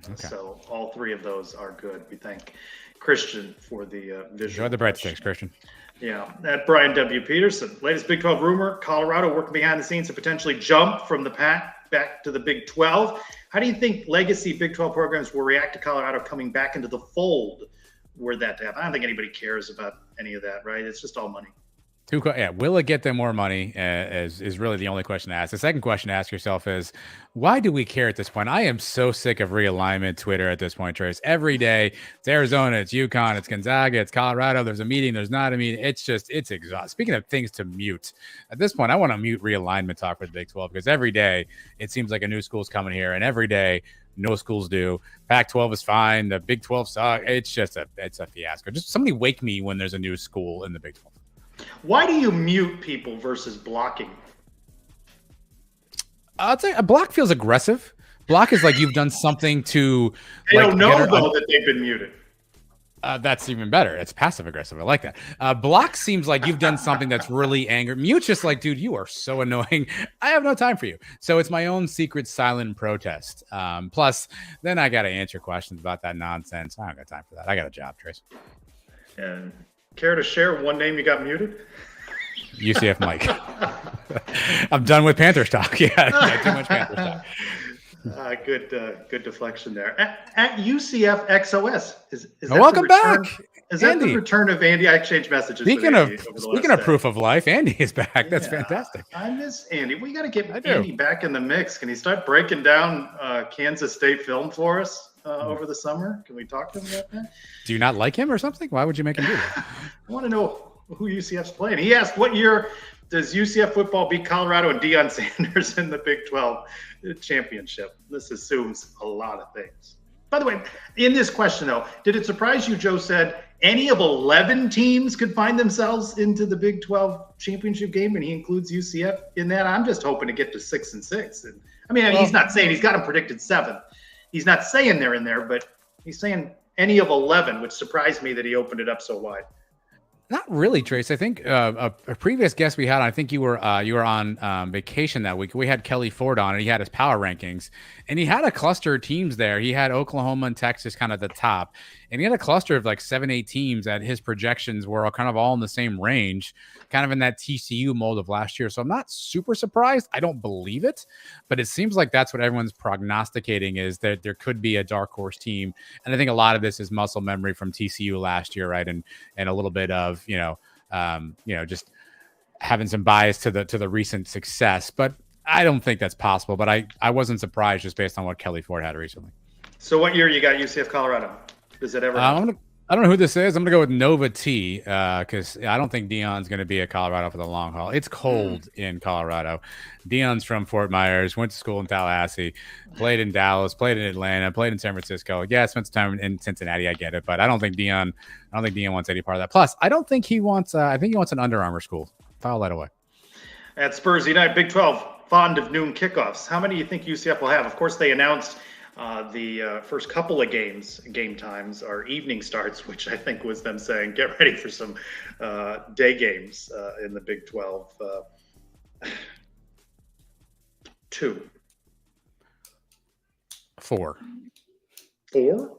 A: Okay. So all three of those are good. We thank Christian for the visual.
B: Enjoy the breadsticks, Christian.
A: Yeah, at Brian W. Peterson. Latest Big 12 rumor, Colorado working behind the scenes to potentially jump from the Pac back to the Big 12. How do you think legacy Big 12 programs will react to Colorado coming back into the fold were that to happen? I don't think anybody cares about any of that, right? It's just all money.
B: Will it get them more money is really the only question to ask. The second question to ask yourself is, why do we care at this point? I am so sick of realignment Twitter at this point, Trace. Every day, it's Arizona, it's UConn, it's Gonzaga, it's Colorado. There's a meeting, there's not a meeting. It's exhausting. Speaking of things to mute, at this point, I want to mute realignment talk for the Big 12 because every day it seems like a new school's coming here, and every day no schools do. Pac-12 is fine. The Big 12 sucks. It's a fiasco. Just somebody wake me when there's a new school in the Big 12.
A: Why do you mute people versus blocking?
B: I'd say a block feels aggressive. Block is like you've done something to.
A: They don't know though that they've been muted.
B: That's even better. It's passive aggressive. I like that. Block seems like you've done something that's really angry. Mute's just like, dude, you are so annoying. I have no time for you. So it's my own secret silent protest. Plus, then I got to answer questions about that nonsense. I don't got time for that. I got a job, Trace.
A: And care to share one name you got muted?
B: UCF Mike. I'm done with Panthers talk. Yeah, too much Panthers talk.
A: Good deflection there. At UCF XOS, is that
B: welcome back.
A: Is that the return of Andy? I exchanged messages. Speaking
B: of proof of life, Andy is back. That's fantastic.
A: I miss Andy. We got to get Andy back in the mix. Can he start breaking down Kansas State film for us over the summer? Can we talk to him about that?
B: Do you not like him or something? Why would you make him do that?
A: I want to know who UCF's playing. He asked, what year does UCF football beat Colorado and Deion Sanders in the Big 12 championship? This assumes a lot of things. By the way, in this question, though, did it surprise you, Joe said, any of 11 teams could find themselves into the Big 12 championship game, and he includes UCF in that? I'm just hoping to get to 6-6. And I mean, he's not saying he's got them predicted 7th. He's not saying they're in there, but he's saying any of 11, which surprised me that he opened it up so wide.
B: Not really, Trace. I think a previous guest we had, I think you were on vacation that week. We had Kelly Ford on, and he had his power rankings, and he had a cluster of teams there. He had Oklahoma and Texas kind of at the top, and he had a cluster of like 7-8 teams that his projections were kind of all in the same range, kind of in that TCU mold of last year. So I'm not super surprised. I don't believe it, but it seems like that's what everyone's prognosticating, is that there could be a dark horse team. And I think a lot of this is muscle memory from TCU last year, right? And a little bit of, just having some bias to the recent success, but I don't think that's possible. But I wasn't surprised just based on what Kelly Ford had recently.
A: So what year you got UCF Colorado? Does it ever happen?
B: I don't know who this is. I'm going to go with Nova T because I don't think Deion's going to be at Colorado for the long haul. It's cold in Colorado. Deion's from Fort Myers, went to school in Tallahassee, played in Dallas, played in Atlanta, played in San Francisco. Yeah, spent some time in Cincinnati. I get it, but I don't think Deion wants any part of that. Plus, I don't think he wants. I think he wants an Under Armour school. File that away.
A: At Spurs United, Big 12, fond of noon kickoffs. How many do you think UCF will have? Of course, they announced the first couple of game times are evening starts, which I think was them saying, get ready for some day games in the Big 12. 2.
B: 4.
A: 4?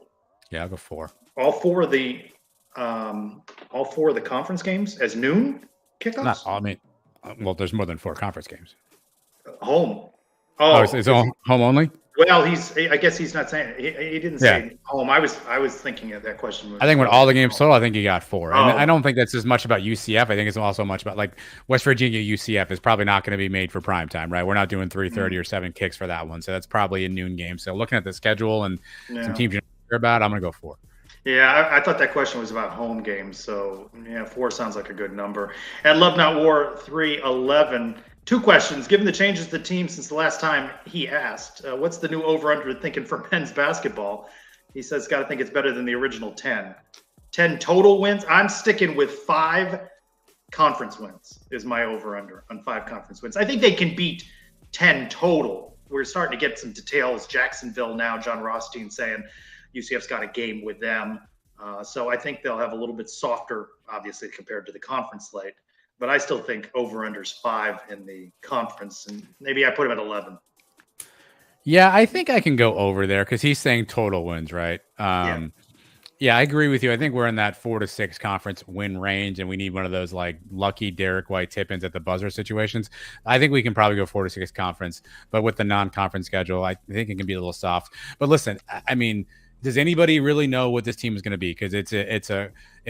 B: Yeah, I'll go 4.
A: All four of the conference games as noon kickoffs?
B: Not, I mean, well, there's more than 4 conference games.
A: Home.
B: Oh, it's home only?
A: Well, I guess he's not saying it. He didn't say home. I was thinking of that question.
B: I think when all the games total, I think you got 4. And
A: Oh.
B: I don't think that's as much about UCF. I think it's also much about, like, West Virginia UCF is probably not going to be made for prime time, right? We're not doing 3:30 or 7 kicks for that one. So that's probably a noon game. So looking at the schedule and some teams you don't care about, I'm going to go 4.
A: Yeah, I thought that question was about home games. So, yeah, 4 sounds like a good number. At Love Not War 311, 2 questions. Given the changes to the team since the last time he asked, what's the new over-under thinking for men's basketball? He says, got to think it's better than the original 10. 10 total wins. I'm sticking with 5 conference wins is my over-under on 5 conference wins. I think they can beat 10 total. We're starting to get some details. Jacksonville now, John Rothstein saying UCF's got a game with them. So I think they'll have a little bit softer, obviously, compared to the conference slate. But I still think over-under's 5 in the conference, and maybe I put him at 11.
B: Yeah, I think I can go over there because he's saying total wins, right? Yeah, I agree with you. I think we're in that 4 to 6 conference win range, and we need one of those like lucky Derek White tip-ins at the buzzer situations. I think we can probably go 4 to 6 conference, but with the non-conference schedule, I think it can be a little soft. But listen, I mean, does anybody really know what this team is going to be? Because it's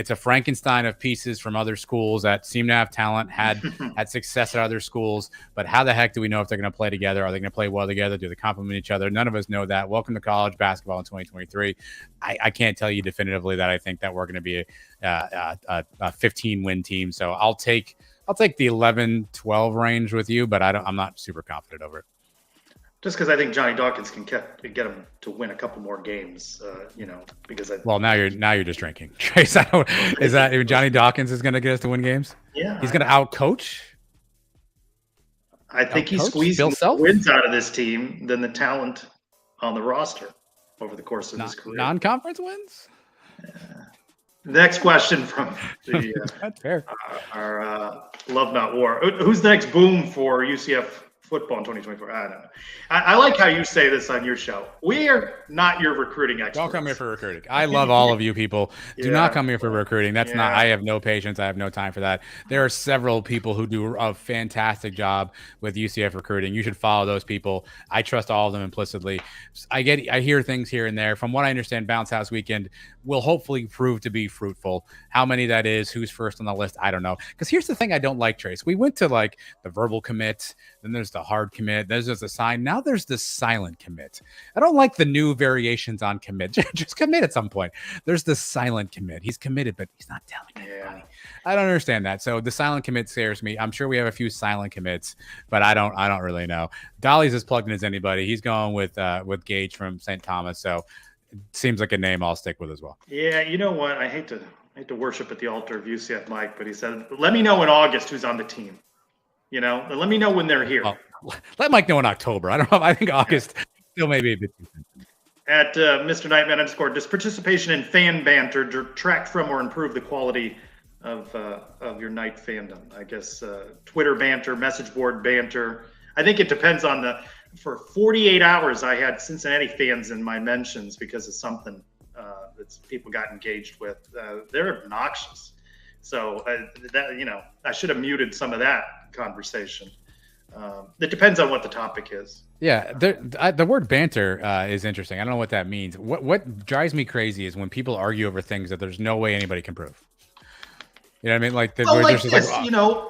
B: a Frankenstein of pieces from other schools that seem to have talent, had success at other schools. But how the heck do we know if they're going to play together? Are they going to play well together? Do they complement each other? None of us know that. Welcome to college basketball in 2023. I can't tell you definitively that I think that we're going to be a 15-win team. So I'll take the 11-12 range with you, but I'm not super confident over it.
A: Just because I think Johnny Dawkins can get him to win a couple more games, because
B: well, now you're just drinking, Trace. Is that Johnny Dawkins is going to get us to win games?
A: Yeah,
B: he's going to out-coach.
A: I think he squeezed more wins out of this team than the talent on the roster over the course of his career.
B: Non-conference wins.
A: Next question from
B: That's fair.
A: Our Love Not War. Who's the next boom for UCF football in 2024? I don't know. I like how you say this on your show. We are not your recruiting experts.
B: Don't come here for recruiting. I love all of you people. Do not come here for recruiting. That's not. I have no patience. I have no time for that. There are several people who do a fantastic job with UCF recruiting. You should follow those people. I trust all of them implicitly. I hear things here and there. From what I understand, Bounce House Weekend will hopefully prove to be fruitful. How many that is, who's first on the list, I don't know. Because here's the thing I don't like, Trace. We went to like the verbal commit, then there's the hard commit, there's just a sign. Now there's the silent commit. I don't like the new variations on commit. Just commit at some point. There's the silent commit. He's committed, but he's not telling anybody. I don't understand that. So the silent commit scares me. I'm sure we have a few silent commits, but I don't really know. Dolly's as plugged in as anybody. He's going with Gage from St. Thomas. So it seems like a name I'll stick with as well.
A: Yeah, you know what? I hate to worship at the altar of UCF Mike, but he said, let me know in August who's on the team. Let me know when they're here.
B: Well, let Mike know in October. I don't know. I think August still may be a bit too soon.
A: At Mr. Nightman _ does participation in fan banter detract from or improve the quality of your night fandom? I guess Twitter banter, message board banter. I think it depends on for 48 hours, I had Cincinnati fans in my mentions because of something that people got engaged with. They're obnoxious. So I should have muted some of that conversation. It depends on what the topic is.
B: Yeah, the word banter is interesting. I don't know what that means. What drives me crazy is when people argue over things that there's no way anybody can prove. You know what I mean? Like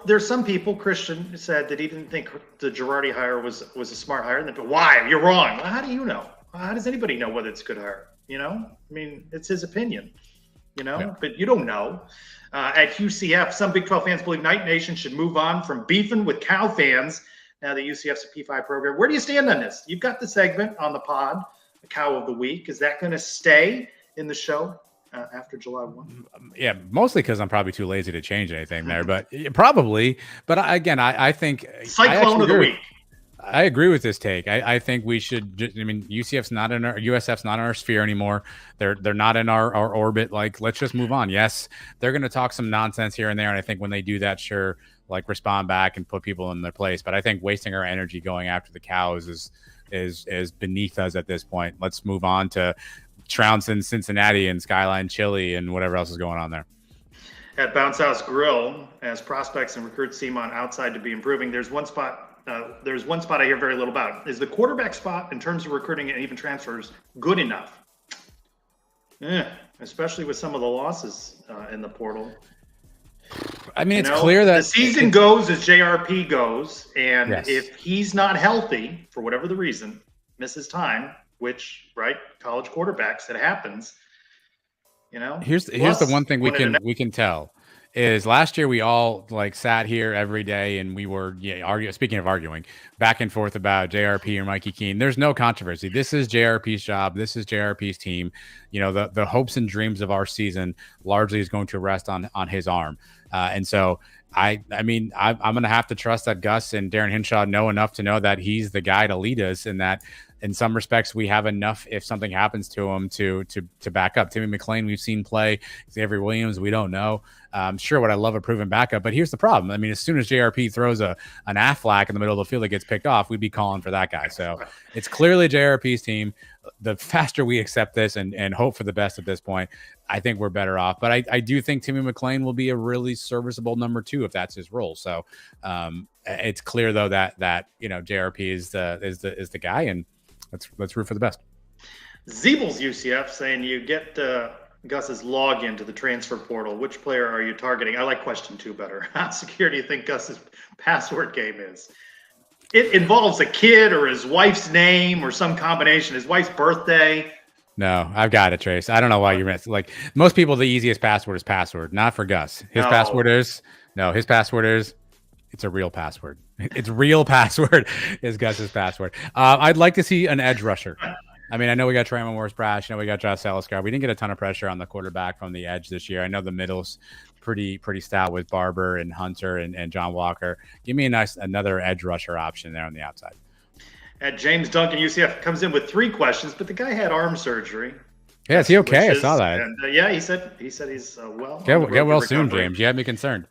B: there's some people. Christian said that he didn't think the Girardi hire was a smart hire. But why? You're wrong. Well, how do you know? How does anybody know whether it's a good hire? I mean, it's his opinion. Yeah.
A: But you don't know. At UCF, some Big 12 fans believe Night Nation should move on from beefing with Cal fans. Now that UCF's a P5 program. Where do you stand on this? You've got the segment on the pod, the Cow of the Week. Is that going to stay in the show after July 1?
B: Yeah, mostly because I'm probably too lazy to change anything there, but probably. But again, I think
A: Cyclone of the Week.
B: I agree with this take. I think we should. UCF's not in our USF's not in our sphere anymore. They're not in our orbit. Like, let's just move on. Yes, they're going to talk some nonsense here and there, and I think when they do that, sure, like respond back and put people in their place. But I think wasting our energy going after the Cows is is beneath us at this point. Let's move on to Trouncing, Cincinnati, and Skyline Chili, and whatever else is going on there.
A: At Bounce House Grill, as prospects and recruits seem on outside to be improving, there's one spot I hear very little about. Is the quarterback spot, in terms of recruiting and even transfers, good enough? Especially with some of the losses in the portal.
B: I mean, it's clear that
A: the season goes as JRP goes, and
B: Yes.
A: if he's not healthy for whatever the reason, misses time, which, right, college quarterbacks, it happens.
B: Here's the one thing we can tell is last year we all like sat here every day and we were speaking of arguing back and forth about JRP or Mikey Keene. There's no controversy. This is JRP's job. This is JRP's team. The hopes and dreams of our season largely is going to rest on his arm. And so I'm going to have to trust that Gus and Darren Hinshaw know enough to know that he's the guy to lead us, and that in some respects we have enough if something happens to him to back up. Timmy McClain, we've seen play. Xavier Williams, we don't know. Sure, would I love a proven backup, but here's the problem. I mean, as soon as JRP throws an Aflac in the middle of the field that gets picked off, we'd be calling for that guy. So it's clearly JRP's team. The faster we accept this and hope for the best at this point, I think we're better off. But I do think Timmy McClain will be a really serviceable number 2 if that's his role. So it's clear though that JRP is the guy, and let's root for the best.
A: Zeebel's UCF saying you get Gus's login to the transfer portal. Which player are you targeting? I like question 2 better. How secure do you think Gus's password game is? It involves a kid or his wife's name or some combination, his wife's birthday.
B: No, I've got it, Trace. I don't know why you're missing. Like most people, the easiest password is password, not for Gus. His password is it's a real password. It's real password is Gus's password. I'd like to see an edge rusher. I mean, I know we got Tremon Morris-Brash. I know we got Josh Saliscar. We didn't get a ton of pressure on the quarterback from the edge this year. I know the middle's pretty stout with Barber and Hunter and John Walker. Give me another edge rusher option there on the outside.
A: At James Duncan, UCF comes in with 3 questions, but the guy had arm surgery.
B: Yeah, is he okay? I saw that.
A: And, he said he's well.
B: Get well soon, James. You had me concerned.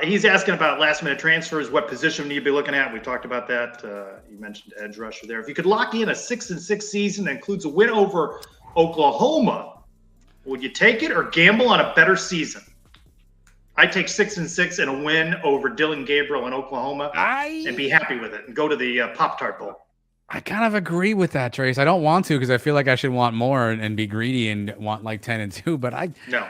A: He's asking about last-minute transfers. What position need you be looking at? We talked about that. You mentioned edge rusher there. If you could lock in a 6-6 season that includes a win over Oklahoma, would you take it or gamble on a better season? I take 6-6 and a win over Dylan Gabriel in Oklahoma and be happy with it and go to the Pop-Tart Bowl.
B: I kind of agree with that, Trace. I don't want to because I feel like I should want more and be greedy and want like 10-2. But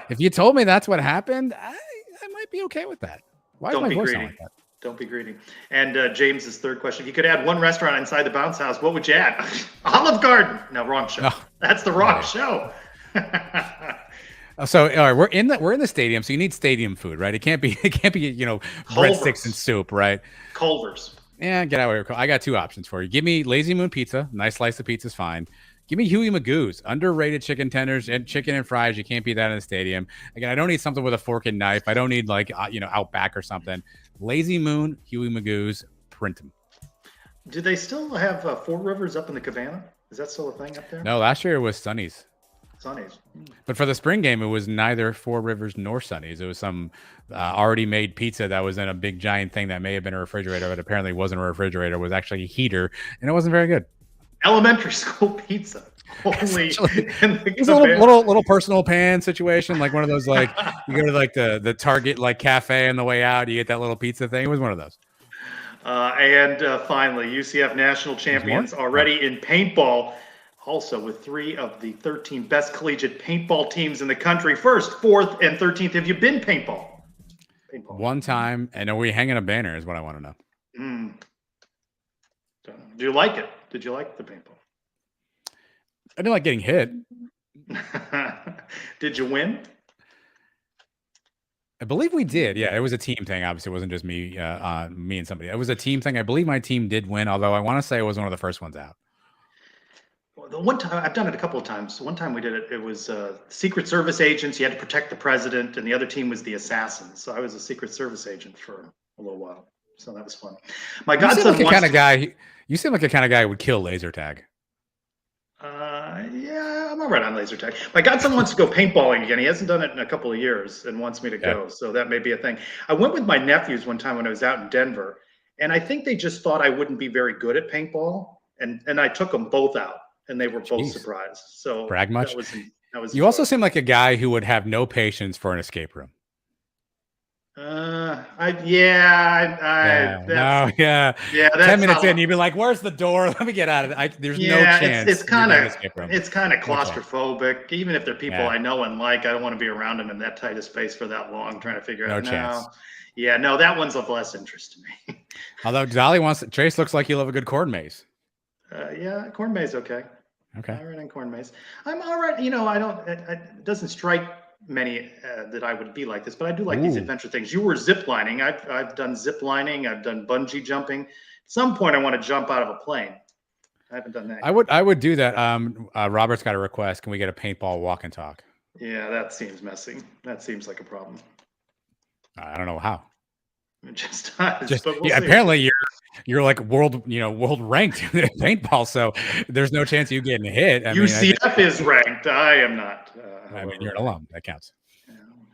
B: if you told me that's what happened, I might be okay with that. Why is my voice sound like that?
A: Don't be greedy. And James's third question: if you could add one restaurant inside the Bounce House, what would you add? Olive Garden. No, wrong show.
B: Oh.
A: That's the wrong show.
B: So all right, we're in the stadium, so you need stadium food, right? It can't be breadsticks and soup, right?
A: Culver's.
B: Yeah, get out of here. I got 2 options for you. Give me Lazy Moon Pizza. Nice slice of pizza is fine. Give me Huey Magoo's. Underrated chicken tenders and chicken and fries. You can't beat that in the stadium. Again, I don't need something with a fork and knife. I don't need Outback or something. Lazy Moon, Huey Magoo's, print them.
A: Do they still have Four Rivers up in the Cabana? Is that still a thing up there?
B: No, last year it was Sonny's.
A: Sonny's.
B: But for the spring game, it was neither Four Rivers nor Sonny's. It was some already made pizza that was in a big giant thing that may have been a refrigerator, but apparently wasn't a refrigerator. It was actually a heater, and it wasn't very good.
A: Elementary school pizza. Only
B: it was a little personal pan situation, like one of those like you go to like the Target like cafe on the way out, you get that little pizza thing. It was one of those.
A: And finally, UCF national champions already in paintball. Also with 3 of the 13 best collegiate paintball teams in the country. 1st, 4th, and 13th. Have you been paintball?
B: One time, and are we hanging a banner is what I want to know.
A: Do you like it? Did you like the paintball?
B: I didn't like getting hit.
A: Did you win?
B: I believe we did. Yeah, it was a team thing. Obviously, it wasn't just me and somebody. It was a team thing. I believe my team did win, although I want to say it was one of the first ones out.
A: The one time I've done it a couple of times. One time we did it. It was Secret Service agents. You had to protect the president, and the other team was the assassins. So I was a Secret Service agent for a little while. So that was fun. My godson
B: You seem like a kind of guy who would kill laser tag.
A: Yeah, I'm all right on laser tag. My godson wants to go paintballing again. He hasn't done it in a couple of years and wants me to go. So that may be a thing. I went with my nephews one time when I was out in Denver, and I think they just thought I wouldn't be very good at paintball. and I took them both out, and they were both
B: Jeez.
A: surprised. So
B: Brag much?
A: That was.
B: You also seem like a guy who would have no patience for an escape room.
A: Yeah.
B: 10 minutes in, you'd be like, "Where's the door? Let me get out of it." There's no chance.
A: It's kind of
B: No
A: claustrophobic. Even if they're people
B: Yeah.
A: I know and like, I don't want to be around them in that tight a space for that long, trying to figure out.
B: No chance.
A: No, that one's of less interest to me.
B: Although Dolly Trace looks like you love a good corn maze.
A: Yeah, corn maze, okay.
B: Okay.
A: All right, on corn maze. I'm all right. I don't. It doesn't strike many that I would be like this, but I do like these adventure things. You were zip lining. I've done zip lining. I've done bungee jumping. At some point, I want to jump out of a plane. I haven't done that.
B: I would do that. Robert's got a request. Can we get a paintball walk and talk?
A: Yeah, that seems messy. That seems like a problem.
B: I don't know how.
A: It just does. But we'll see.
B: Apparently you're like world ranked in paintball, so there's no chance of you getting hit.
A: UCF is ranked. I am not.
B: You're an alum. That counts.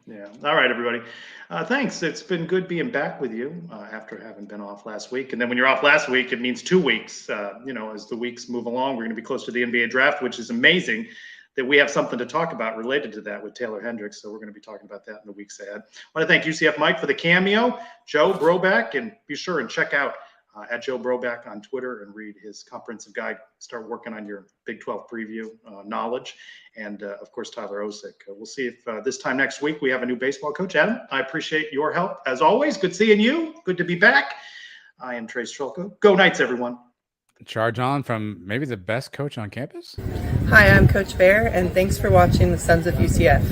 A: Yeah. All right, everybody. Thanks. It's been good being back with you after having been off last week. And then when you're off last week, it means 2 weeks. As the weeks move along, we're going to be close to the NBA draft, which is amazing that we have something to talk about related to that with Taylor Hendricks. So we're going to be talking about that in the weeks ahead. I want to thank UCF Mike for the cameo, Joe Broback, and be sure and check out at Joe Broback on Twitter and read his comprehensive guide. Start working on your Big 12 preview knowledge. And of course, Tyler Osick. We'll see if this time next week we have a new baseball coach. Adam, I appreciate your help as always. Good seeing you. Good to be back. I am Trace Trelko. Go Knights, everyone.
B: Charge on from maybe the best coach on campus.
G: Hi, I'm Coach Bear, and thanks for watching the Sons of UCF.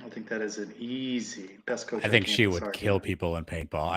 A: I think that is an easy best coach.
B: I think she would kill people in paintball.